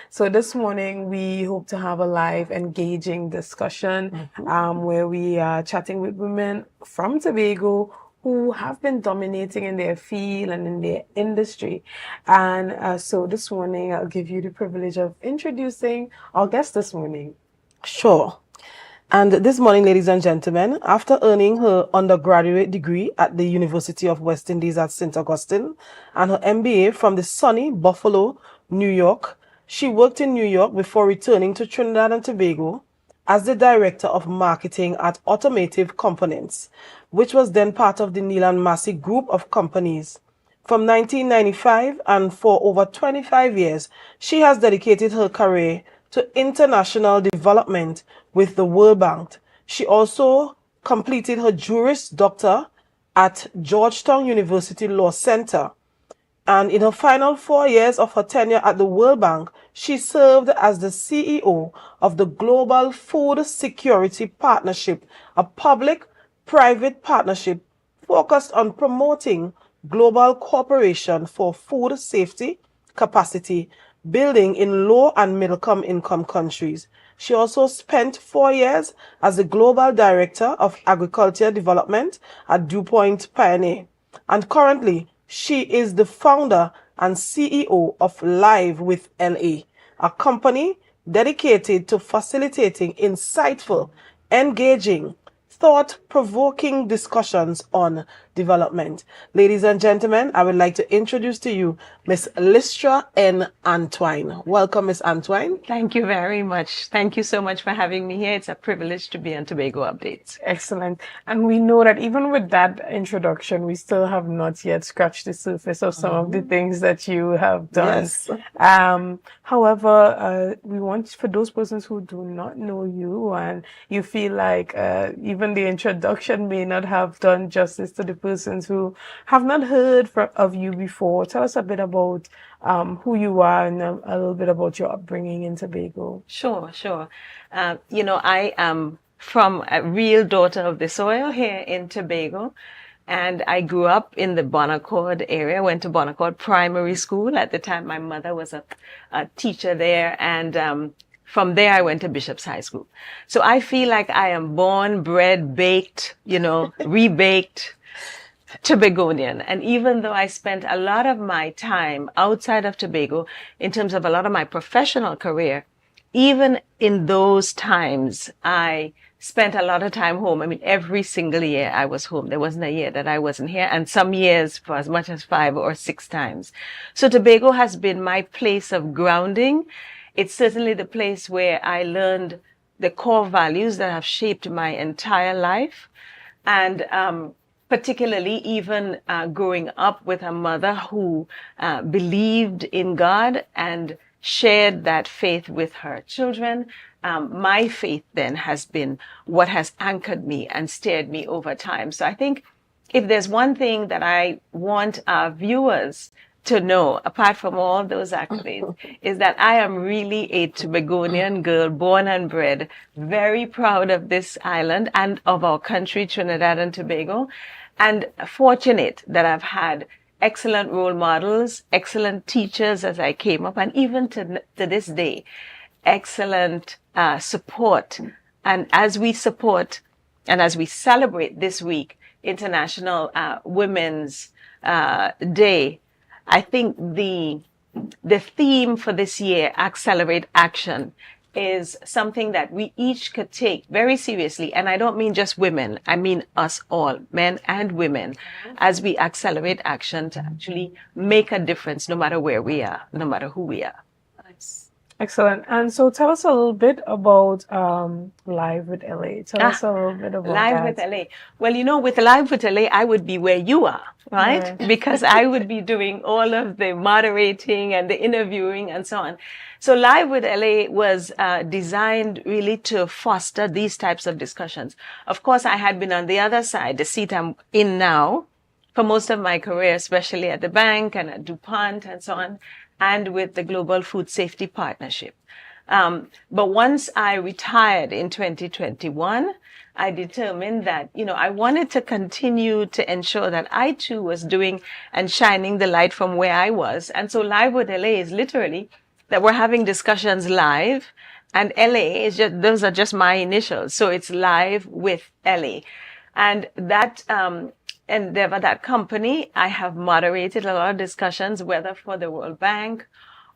So this morning we hope to have a live, engaging discussion where we are chatting with women from Tobago who have been dominating in their field and in their industry. And so this morning, I'll give you the privilege of introducing our guest this morning.
Sure. And this morning, ladies and gentlemen, after earning her undergraduate degree at the University of West Indies at St. Augustine and her MBA from the sunny Buffalo, New York, she worked in New York before returning to Trinidad and Tobago as the Director of Marketing at Automotive Components, which was then part of the Neil & Massey Group of companies. From 1995 and for over 25 years, she has dedicated her career to international development with the World Bank. She also completed her Juris Doctor at Georgetown University Law Center. And in her final 4 years of her tenure at the World Bank, she served as the CEO of the Global Food Security Partnership, a public-private partnership focused on promoting global cooperation for food safety, capacity building in low and middle income countries. She also spent 4 years as the Global Director of Agriculture Development at DuPont Pioneer. And currently, she is the founder and CEO of Live with LA, a company dedicated to facilitating insightful, engaging, thought-provoking discussions on development. Ladies and gentlemen, I would like to introduce to you Miss Lystra N. Antwine. Welcome, Miss Antwine.
Thank you very much. Thank you so much for having me here. It's a privilege to be on Tobago Updates.
Excellent. And we know that even with that introduction, we still have not yet scratched the surface of some of the things that you have done.
Yes.
However, we want, for those persons who do not know you and you feel like even the introduction may not have done justice to the persons who have not heard of you before, tell us a bit about who you are and a little bit about your upbringing in Tobago.
Sure. I am from a real daughter of the soil here in Tobago. And I grew up in the Bonaccord area, went to Bonaccord Primary School. At the time, my mother was a teacher there. And from there, I went to Bishop's High School. So I feel like I am born, bred, baked, rebaked Tobagonian. And even though I spent a lot of my time outside of Tobago, in terms of a lot of my professional career, even in those times, I spent a lot of time home. I mean, every single year I was home. There wasn't a year that I wasn't here, and some years for as much as 5 or 6 times. So Tobago has been my place of grounding. It's certainly the place where I learned the core values that have shaped my entire life. And particularly even growing up with a mother who believed in God and shared that faith with her children. My faith then has been what has anchored me and steered me over time. So I think if there's one thing that I want our viewers to know, apart from all those accolades, is that I am really a Tobagonian girl, born and bred, very proud of this island and of our country, Trinidad and Tobago, and fortunate that I've had excellent role models, excellent teachers as I came up, and even to this day, excellent support. And as we support and as we celebrate this week, International Women's Day, I think the theme for this year, Accelerate Action, is something that we each could take very seriously. And I don't mean just women, I mean us all, men and women, as we accelerate action to actually make a difference no matter where we are, no matter who we are.
Excellent. And so tell us a little bit about Live with LA. Tell us a little bit about
Live with LA. Well, you know, with Live with LA, I would be where you are, right? Because I would be doing all of the moderating and the interviewing and so on. So Live with LA was designed really to foster these types of discussions. Of course, I had been on the other side, the seat I'm in now, for most of my career, especially at the bank and at DuPont and so on, and with the Global Food Safety Partnership. But once I retired in 2021, I determined that, you know, I wanted to continue to ensure that I too was doing and shining the light from where I was. And so Live with LA is literally that we're having discussions live, and LA is just, those are just my initials. So it's Live with LA. And that, endeavor, that company, I have moderated a lot of discussions, whether for the World Bank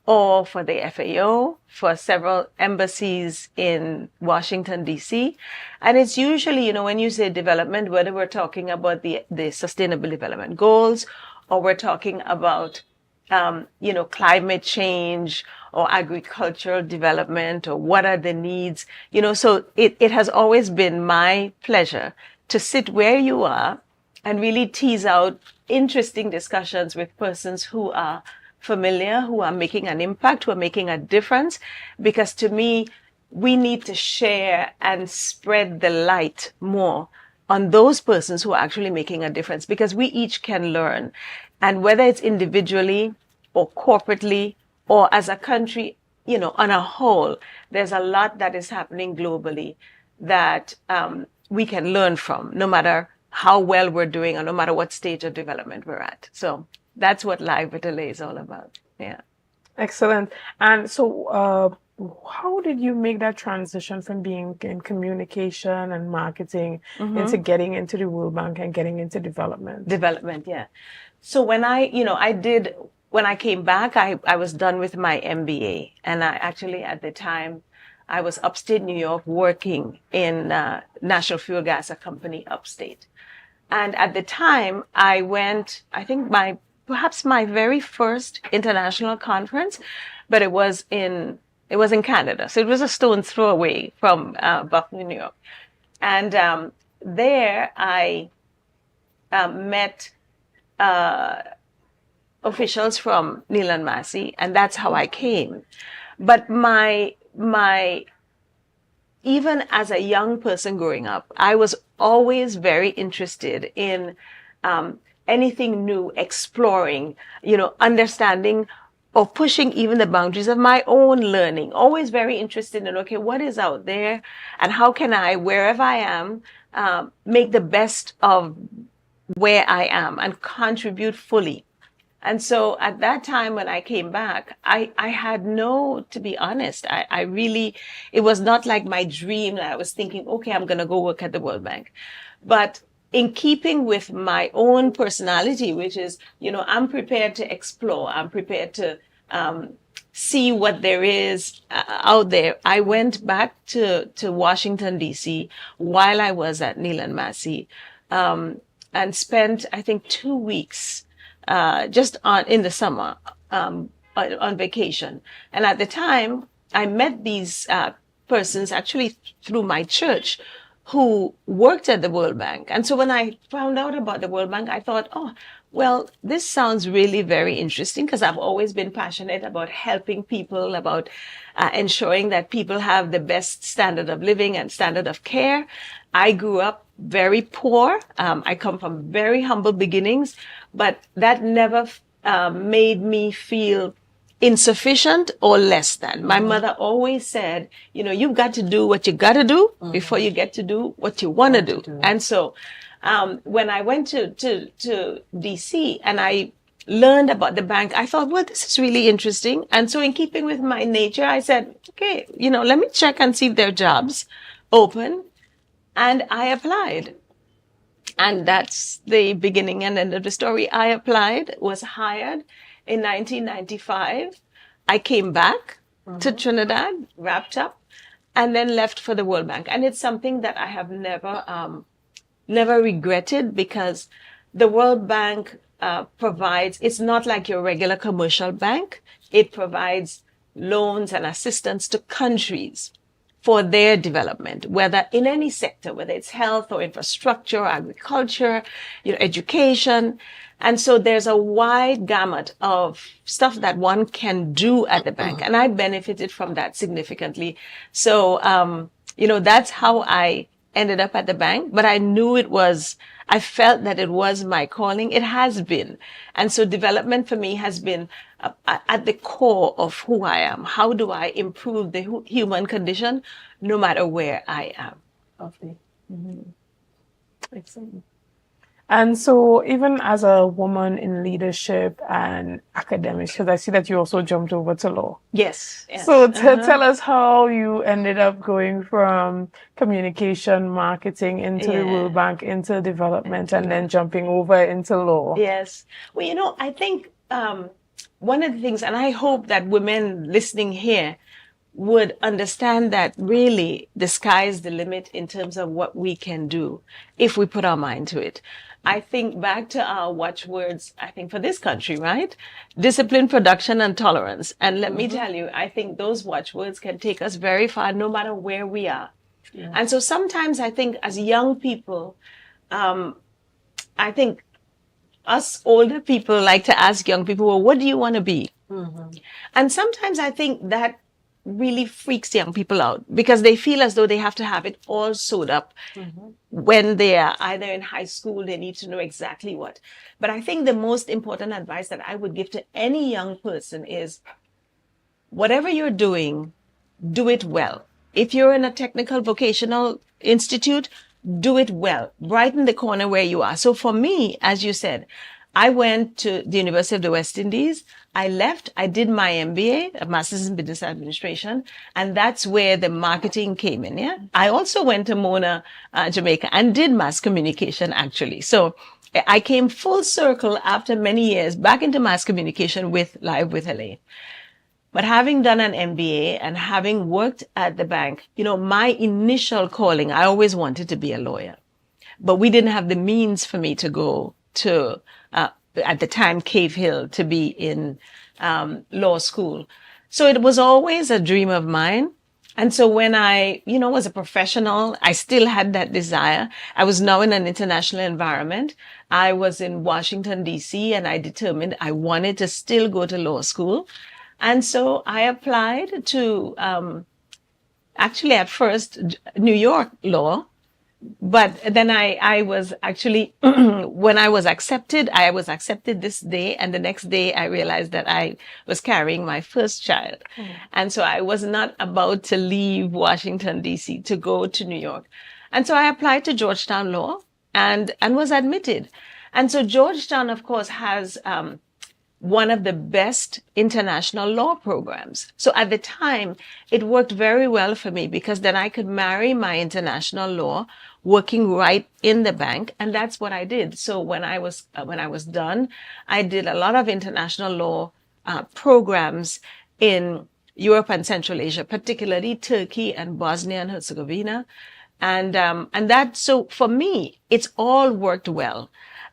or for the FAO, for several embassies in Washington, D.C. And it's usually, you know, when you say development, whether we're talking about the Sustainable Development Goals, or we're talking about, you know, climate change or agricultural development, or what are the needs, you know, so it has always been my pleasure to sit where you are and really tease out interesting discussions with persons who are familiar, who are making an impact, who are making a difference. Because to me, we need to share and spread the light more on those persons who are actually making a difference, because we each can learn. And whether it's individually or corporately or as a country, you know, on a whole, there's a lot that is happening globally that we can learn from, no matter how well we're doing or no matter what stage of development we're at. So that's what Live with LA is all about. Yeah.
Excellent. And so how did you make that transition from being in communication and marketing into getting into the World Bank and getting into development?
Development, yeah. So when when I came back, I was done with my MBA. And I actually, at the time, I was upstate New York working in National Fuel Gas, a company upstate. And at the time, I went, I think perhaps my very first international conference, but it was in Canada. So it was a stone's throw away from Buffalo, New York. And there I met officials from Neil & Massey, and that's how I came. But even as a young person growing up, I was always very interested in anything new, exploring, you know, understanding or pushing even the boundaries of my own learning. Always very interested in, okay, what is out there and how can I, wherever I am, make the best of where I am and contribute fully. And so at that time when I came back, I had to be honest, it was not like my dream that I was thinking, okay, I'm going to go work at the World Bank. But in keeping with my own personality, which is, you know, I'm prepared to explore, I'm prepared to see what there is out there. I went back to Washington, D.C. while I was at Neil & Massey and spent, I think, 2 weeks just in the summer, on vacation. And at the time, I met these persons actually through my church who worked at the World Bank. And so when I found out about the World Bank, I thought, oh, well, this sounds really very interesting, because I've always been passionate about helping people, about ensuring that people have the best standard of living and standard of care. I grew up very poor. I come from very humble beginnings, but that never made me feel insufficient or less than. My mother always said, you know, you've got to do what you got to do before you get to do what you want to do. And so when I went to DC and I learned about the bank, I thought, well, this is really interesting. And so in keeping with my nature, I said, okay, you know, let me check and see if there are jobs open. And I applied. And that's the beginning and end of the story. I applied, was hired in 1995. I came back to Trinidad, wrapped up, and then left for the World Bank. And it's something that I have never regretted, because the World Bank provides, it's not like your regular commercial bank. It provides loans and assistance to countries for their development, whether in any sector, whether it's health or infrastructure, or agriculture, education. And so there's a wide gamut of stuff that one can do at the bank. And I benefited from that significantly. So, that's how I ended up at the bank, but I knew I felt that it was my calling. It has been. And so development for me has been at the core of who I am. How do I improve the human condition no matter where I am?
Lovely. Excellent. And so even as a woman in leadership and academics, because I see that you also jumped over to law.
Yes.
So tell us how you ended up going from communication, marketing into the World Bank, into development, and then jumping over into law.
Yes. Well, I think one of the things, and I hope that women listening here would understand that really the sky is the limit in terms of what we can do if we put our mind to it. I think back to our watchwords, I think for this country, right? Discipline, production, and tolerance. And let me tell you, I think those watchwords can take us very far no matter where we are. Yeah. And so sometimes I think as young people, I think us older people like to ask young people, well, what do you want to be? And sometimes I think that really freaks young people out, because they feel as though they have to have it all sewed up when they are either in high school. They need to know exactly what. But I think the most important advice that I would give to any young person is, whatever you're doing, do it well. If you're in a technical vocational institute, do it well. Brighten the corner where you are. So for me, as you said, I went to the University of the West Indies. I left. I did my MBA, a Master's in Business Administration, and that's where the marketing came in. Yeah. I also went to Mona, Jamaica, and did mass communication actually. So I came full circle after many years back into mass communication with Live with Helene. But having done an MBA and having worked at the bank, my initial calling, I always wanted to be a lawyer, but we didn't have the means for me to go to, at the time, Cave Hill, to be in law school. So it was always a dream of mine. And so when I, was a professional, I still had that desire. I was now in an international environment. I was in Washington, D.C., and I determined I wanted to still go to law school. And so I applied to, actually at first, New York law. But then I was actually, when I was accepted this day. And the next day I realized that I was carrying my first child. And so I was not about to leave Washington, D.C. to go to New York. And so I applied to Georgetown Law and was admitted. And so Georgetown, of course, has one of the best international law programs. So at the time, it worked very well for me, because then I could marry my international law working right in the bank. And that's what I did. So when I was done, I did a lot of international law programs in Europe and Central Asia, particularly Turkey and Bosnia and Herzegovina. And that, so for me, it's all worked well.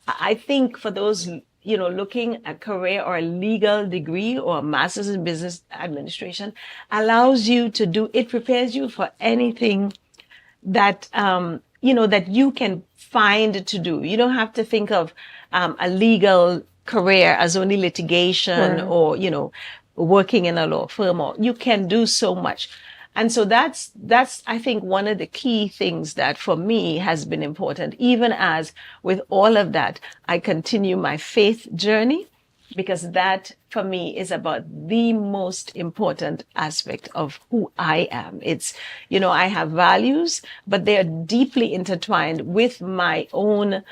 I think for those, looking at career or a legal degree or a master's in business administration allows you to do, it prepares you for anything that, that you can find to do. You don't have to think of a legal career as only litigation or, working in a law firm, or you can do so much. And so that's, I think, one of the key things that for me has been important, even as with all of that, I continue my faith journey, because that for me is about the most important aspect of who I am. It's, I have values, but they are deeply intertwined with my own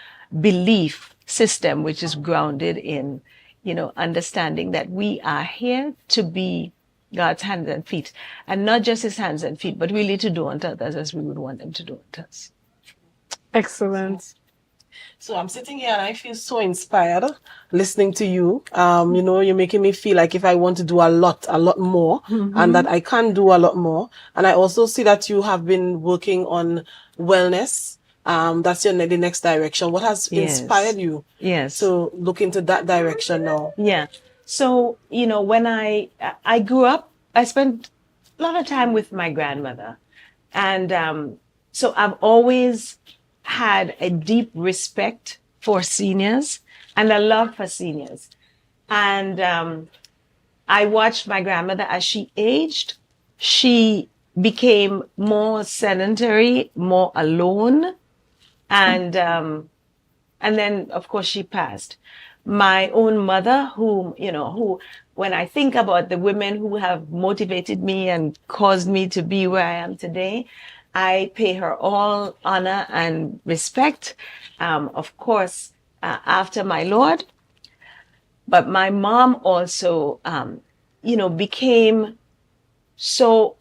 belief system, which is grounded in, understanding that we are here to be God's hands and feet, and not just his hands and feet, but really to do unto others as we would want them to do unto us.
Excellent.
So I'm sitting here and I feel so inspired listening to you. You know, you're making me feel like if I want to do a lot more, and that I can do a lot more. And I also see that you have been working on wellness. That's the next direction. What has
Yes.
inspired you
Yes.
to look into that direction now?
Yeah. So, you know, when I grew up, I spent a lot of time with my grandmother. And so I've always had a deep respect for seniors and a love for seniors. And I watched my grandmother as she aged. She became more sedentary, more alone. And then, of course, she passed. My own mother, who, when I think about the women who have motivated me and caused me to be where I am today, I pay her all honor and respect. Of course, after my Lord. But my mom also, became so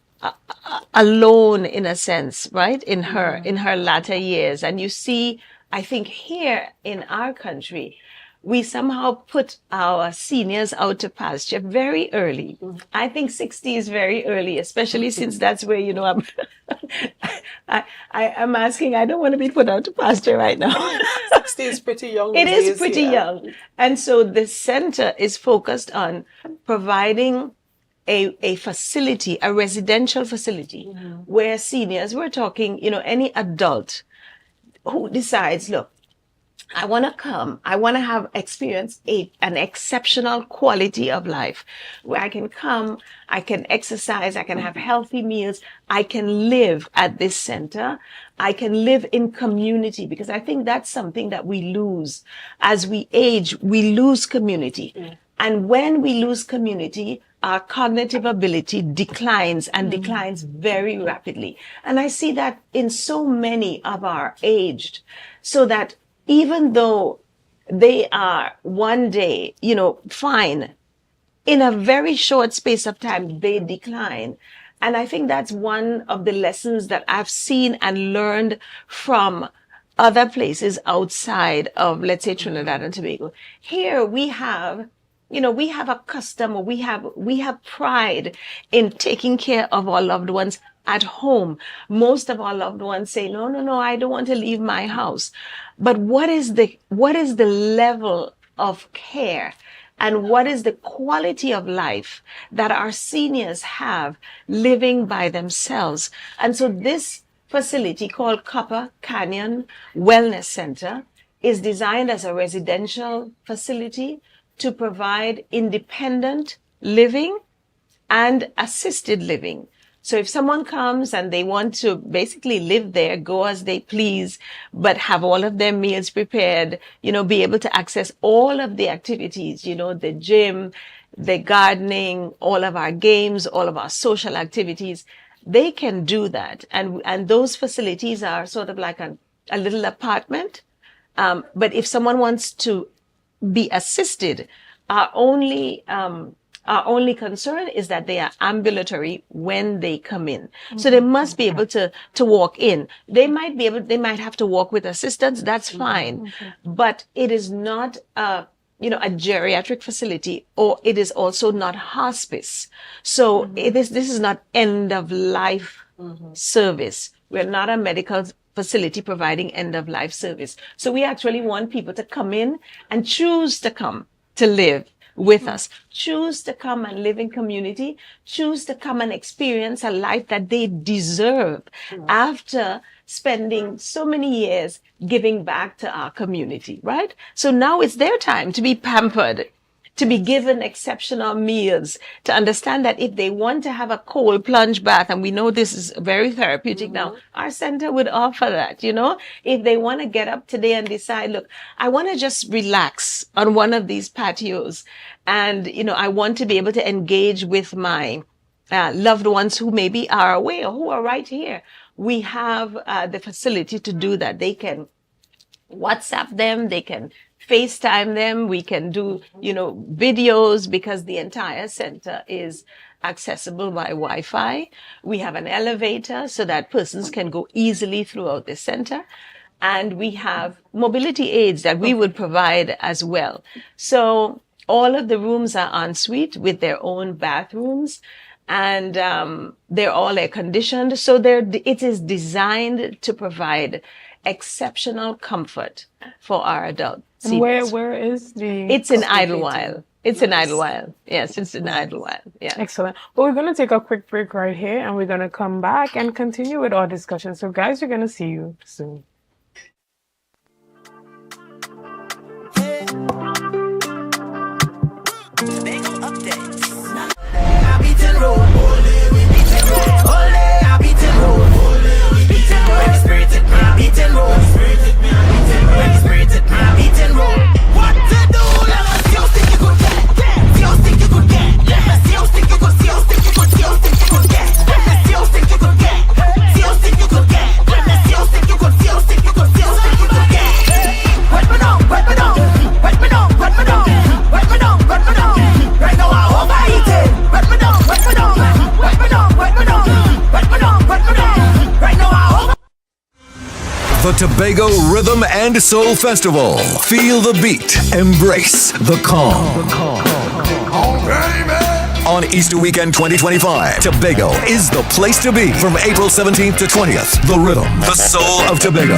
alone in a sense, right? In her latter years. And you see, I think here in our country, we somehow put our seniors out to pasture very early. I think 60 is very early, especially since that's where, I'm asking, I don't want to be put out to pasture right now.
60 is pretty young.
It is pretty young. And so the center is focused on providing a facility, a residential facility, where seniors, we're talking, any adult who decides, look, I want to come, I want to have experience an exceptional quality of life where I can come, I can exercise, I can have healthy meals, I can live at this center, I can live in community, because I think that's something that we lose. As we age, we lose community. And when we lose community, our cognitive ability declines and declines very rapidly. And I see that in so many of our aged, so that even though they are one day, fine, in a very short space of time, they decline. And I think that's one of the lessons that I've seen and learned from other places outside of, let's say, Trinidad and Tobago. Here we have a custom, or we have pride in taking care of our loved ones at home. Most of our loved ones say, no, I don't want to leave my house. But what is the level of care and what is the quality of life that our seniors have living by themselves? And so this facility called Copper Canyon Wellness Center is designed as a residential facility to provide independent living and assisted living. So if someone comes and they want to basically live there, go as they please, but have all of their meals prepared, be able to access all of the activities, the gym, the gardening, all of our games, all of our social activities, they can do that. And those facilities are sort of like a little apartment. But if someone wants to be assisted, our only concern is that they are ambulatory when they come in. So they must be able to walk in. They might have to walk with assistance. That's fine. But it is not a geriatric facility, or it is also not hospice. So this is not end of life service. We're not a medical facility providing end of life service. So we actually want people to come in and choose to come to live with us, choose to come and live in community, choose to come and experience a life that they deserve after spending so many years giving back to our community, right? So now it's their time to be pampered, to be given exceptional meals, to understand that if they want to have a cold plunge bath, and we know this is very therapeutic now, our center would offer that, if they want to get up today and decide, look, I want to just relax on one of these patios, and, I want to be able to engage with my loved ones who maybe are away or who are right here. We have the facility to do that. They can WhatsApp them, they can FaceTime them, we can do, videos, because the entire center is accessible by Wi-Fi. We have an elevator so that persons can go easily throughout the center. and we have mobility aids that we would provide as well. So all of the rooms are en suite with their own bathrooms, and they're all air conditioned. So it is designed to provide exceptional comfort for our adult seniors.
And where is the?
It's in Idlewild. It's in Idlewild. Yes, it's in Idlewild. Yeah.
Excellent. Well, we're going to take a quick break right here, and we're going to come back and continue with our discussion. So, guys, we're going to see you soon.
The Tobago Rhythm and Soul Festival. Feel the beat. Embrace the calm. On Easter Weekend 2025, Tobago is the place to be from April 17th to 20th. The Rhythm, the Soul of Tobago.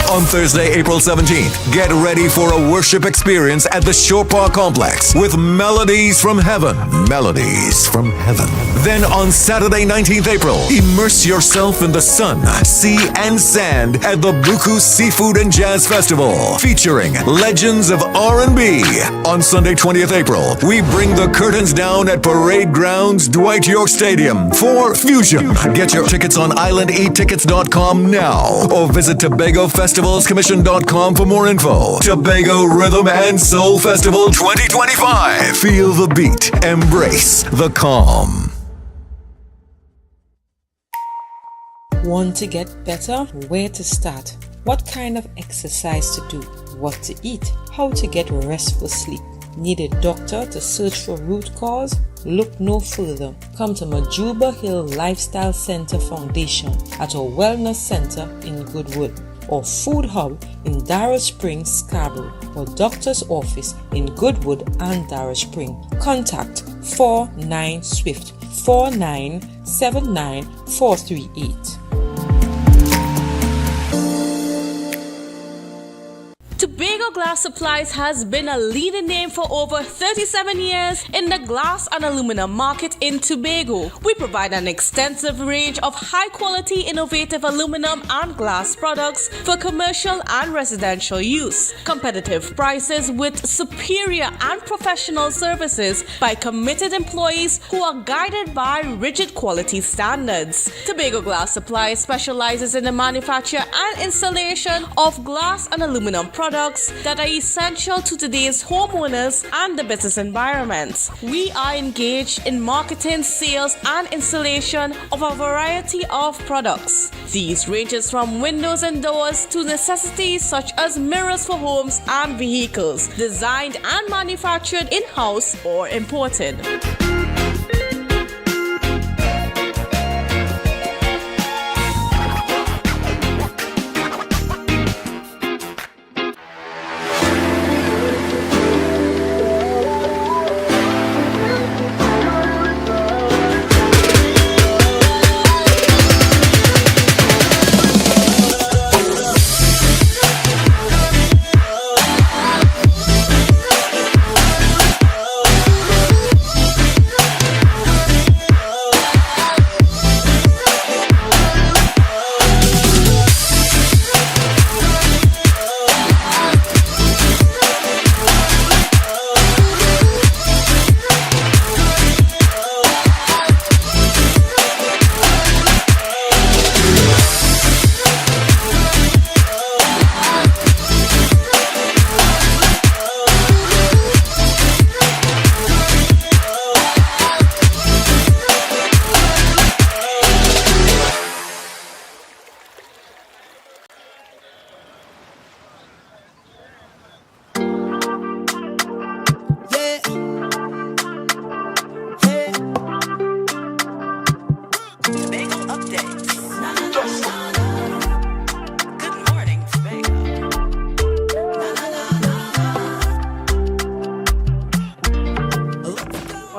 On Thursday, April 17th, get ready for a worship experience at the Shore Park Complex with Melodies from Heaven. Melodies from Heaven. Then on Saturday, 19th April, immerse yourself in the sun, sea, and sand at the Buku Seafood and Jazz Festival, featuring legends of R&B. On Sunday, 20th April, we bring the curtains down at Parade Grounds, Dwight York Stadium for Fusion. Get your tickets on islandetickets.com now or visit TobagoFestivalsCommission.com for more info. Tobago Rhythm and Soul Festival 2025. Feel the beat. Embrace the calm.
Want to get better? Where to start? What kind of exercise to do? What to eat? How to get restful sleep? Need a doctor to search for root cause? Look no further. Come to Majuba Hill Lifestyle Center Foundation at our Wellness Center in Goodwood, or Food Hub in Darrow Springs, Scarborough, or Doctor's Office in Goodwood and Darrow Spring. Contact 49 Swift 4979 438.
Tobago Glass Supplies has been a leading name for over 37 years in the glass and aluminum market in Tobago. We provide an extensive range of high-quality, innovative aluminum and glass products for commercial and residential use. Competitive prices with superior and professional services by committed employees who are guided by rigid quality standards. Tobago Glass Supplies specializes in the manufacture and installation of glass and aluminum products that are essential to today's homeowners and the business environment. We are engaged in marketing, sales, and installation of a variety of products. These ranges from windows and doors to necessities such as mirrors for homes and vehicles, designed and manufactured in-house or imported.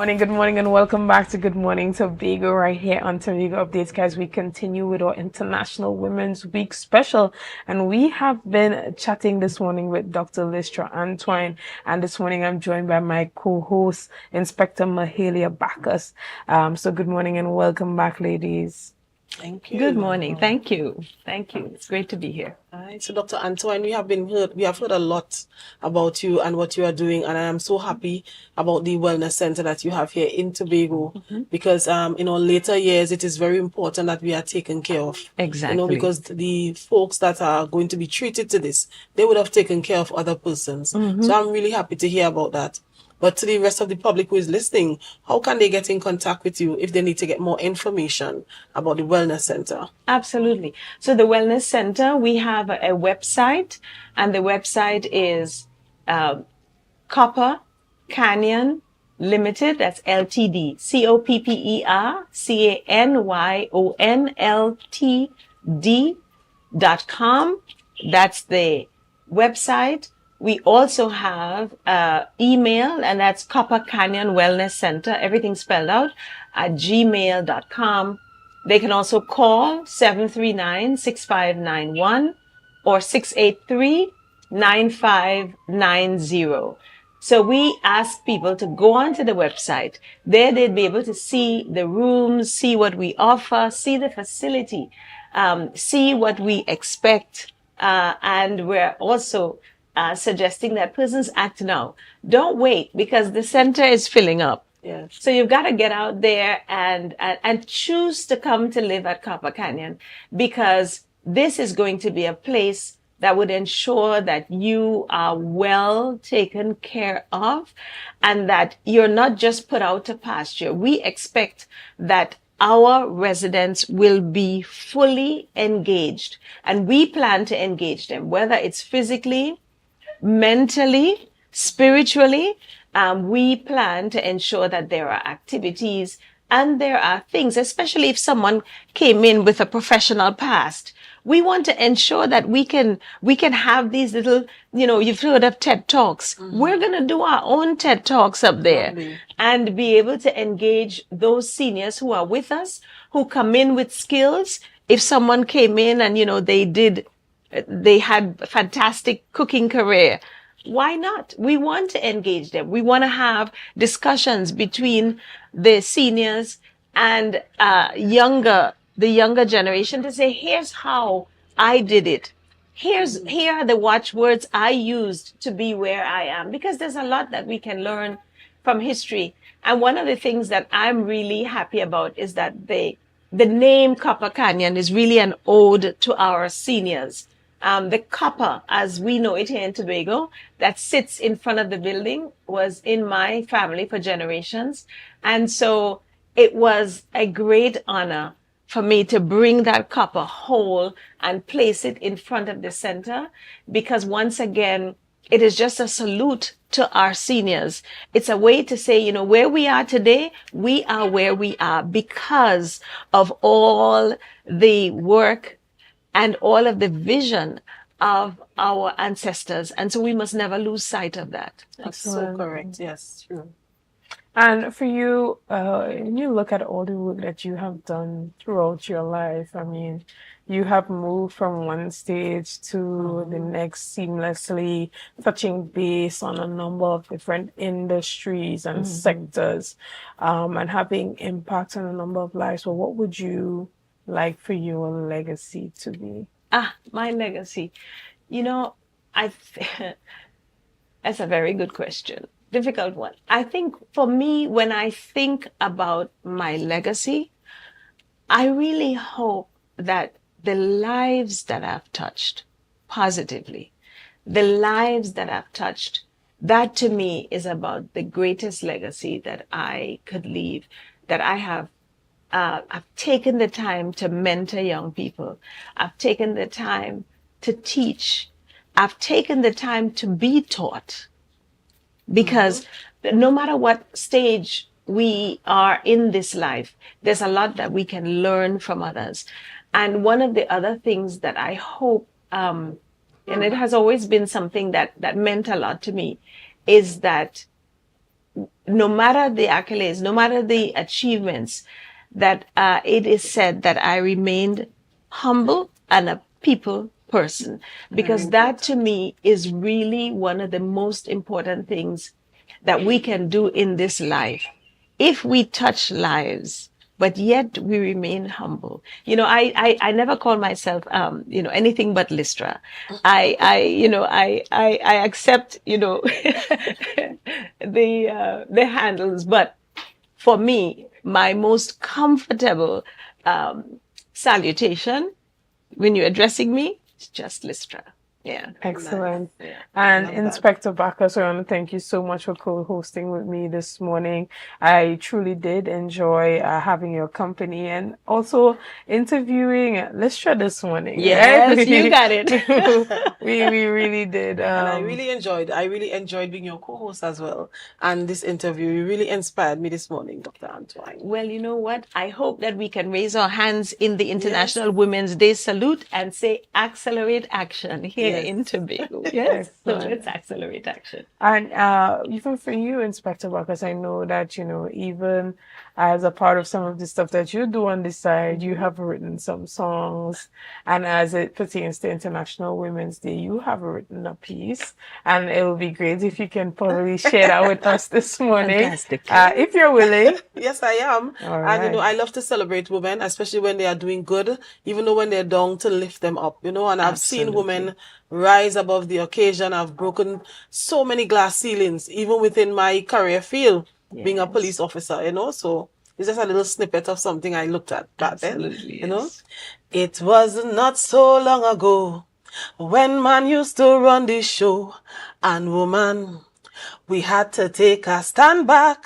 Good morning, and welcome back to Good Morning Tobago right here on Tobago Updates, guys. We continue with our International Women's Week special, and we have been chatting this morning with Dr. Lystra Antoine, and this morning I'm joined by my co-host, Inspector Mahalia Bacchus. So good morning and welcome back, ladies.
Thank you.
Good morning. Thank you. Thank you. It's great to be here.
All right. So, Dr. Antoine, we have heard a lot about you and what you are doing, and I am so happy about the wellness center that you have here in Tobago, because in our later years, it is very important that we are taken care of.
Exactly.
Because the folks that are going to be treated to this, they would have taken care of other persons. So I'm really happy to hear about that. But to the rest of the public who is listening, how can they get in contact with you if they need to get more information about the Wellness Center?
Absolutely. So the Wellness Center, we have a website, and the website is Copper Canyon Limited, that's LTD, COPPERCANYONLTD.com. That's the website. We also have email, and that's Copper Canyon Wellness Center, everything spelled out, at gmail.com. They can also call 739-6591 or 683-9590. So we ask people to go onto the website. There they'd be able to see the rooms, see what we offer, see the facility, see what we expect. And we're also suggesting that persons act now. Don't wait, because the center is filling up.
Yes.
So you've got to get out there and choose to come to live at Copper Canyon, because this is going to be a place that would ensure that you are well taken care of and that you're not just put out to pasture. We expect that our residents will be fully engaged, and we plan to engage them, whether it's physically, mentally, spiritually. We plan to ensure that there are activities and there are things, especially if someone came in with a professional past. We want to ensure that we can have these little, you've heard of TED Talks. We're going to do our own TED Talks up there and be able to engage those seniors who are with us, who come in with skills. If someone came in and, they had a fantastic cooking career, why not? We want to engage them. We want to have discussions between the seniors and the younger generation to say, here's how I did it. Here are the watchwords I used to be where I am, because there's a lot that we can learn from history. And one of the things that I'm really happy about is that the name Copper Canyon is really an ode to our seniors. The copper, as we know it here in Tobago, that sits in front of the building was in my family for generations. And so it was a great honor for me to bring that copper whole and place it in front of the center, because once again, it is just a salute to our seniors. It's a way to say, where we are today, we are where we are because of all the work and all of the vision of our ancestors. And so we must never lose sight of that.
That's so correct. Yes, true.
And for you, when you look at all the work that you have done throughout your life, I mean, you have moved from one stage to the next seamlessly, touching base on a number of different industries and sectors, and having impact on a number of lives. So what would you like for your legacy to be?
My legacy. That's a very good question. Difficult one. I think for me, when I think about my legacy, I really hope that the lives that I've touched positively, the lives that I've touched, that to me is about the greatest legacy that I could leave, that I have. I've taken the time to mentor young people. I've taken the time to teach. I've taken the time to be taught. Because no matter what stage we are in this life, there's a lot that we can learn from others. And one of the other things that I hope, and it has always been something that meant a lot to me, is that no matter the accolades, no matter the achievements, that it is said that I remained humble and a people person, because that to me is really one of the most important things that we can do in this life. If we touch lives, but yet we remain humble. I never call myself, anything but Lystra. I accept, the handles, but for me, my most comfortable salutation when you're addressing me is just Lystra. Yeah.
Excellent.
Nice. Yeah.
And Inspector Bacchus, I want to thank you so much for co-hosting with me this morning. I truly did enjoy having your company and also interviewing Lystra this morning.
Yes,
right?
you got it.
we really did.
And I really enjoyed being your co-host as well. And this interview really inspired me this morning, Dr. Antoine.
Well, you know what? I hope that we can raise our hands in the International Women's Day salute and say accelerate action here in Tobago. Yes. So let's accelerate action.
And even for you, Inspector Bacchus, I know that, even as a part of some of the stuff that you do on this side, you have written some songs. And as it pertains to International Women's Day, you have written a piece. And it will be great if you can probably share that with us this morning.
Fantastic.
If you're willing.
Yes, I am.
All
And,
right.
I love to celebrate women, especially when they are doing good, even though when they're down, to lift them up, and I've seen women rise above the occasion. I've broken so many glass ceilings, even within my career field, being a police officer, so it's just a little snippet of something I looked at back then, It was not so long ago when man used to run the show, and woman, we had to take a stand back.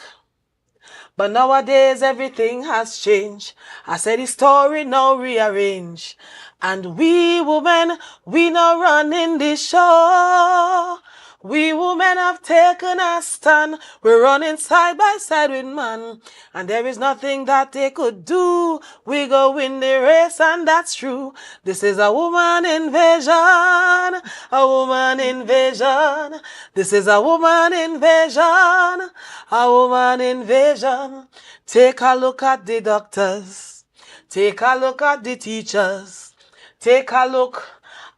But nowadays everything has changed. I said the story now rearrange. And we women, we now running the show. We women have taken a stand. We're running side by side with man. And there is nothing that they could do. We go win the race, and that's true. This is a woman invasion. A woman invasion. This is a woman invasion. A woman invasion. Take a look at the doctors. Take a look at the teachers. Take a look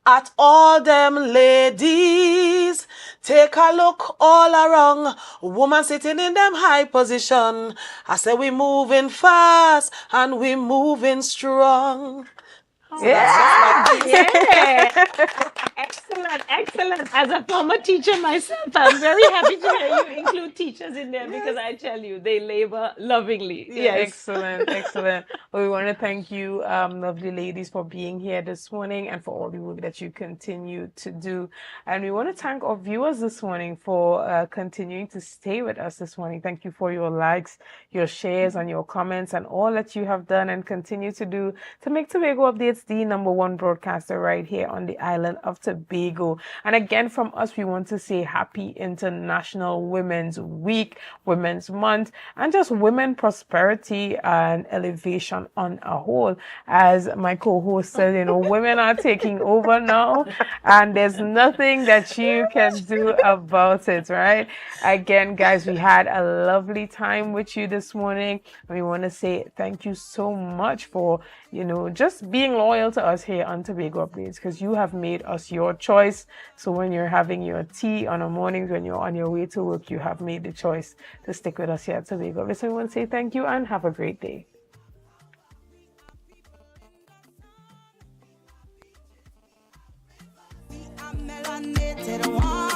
at all them ladies. Take a look all around. Woman sitting in them high position. I say we moving fast and we moving strong. So
Excellent. As a former teacher myself, I'm very happy to hear you include teachers in there because I tell you, they labor lovingly. Yes.
Excellent. Well, we want to thank you, lovely ladies, for being here this morning and for all the work that you continue to do. And we want to thank our viewers this morning for continuing to stay with us this morning. Thank you for your likes, your shares, and your comments, and all that you have done and continue to do to make Tobago Updates the #1 broadcaster right here on the island of Tobago. And again, from us, we want to say happy International Women's Week, Women's Month, and just women prosperity and elevation on a whole. As my co-host said, women are taking over now, and there's nothing that you can do about it, right? Again, guys, we had a lovely time with you this morning. We want to say thank you so much for, just being loyal to us here on Tobago Updates, because you have made us your choice. So when you're having your tea on a mornings, when you're on your way to work, you have made the choice to stick with us here at Tobago. So we want to say thank you and have a great day.
I'm melanated one.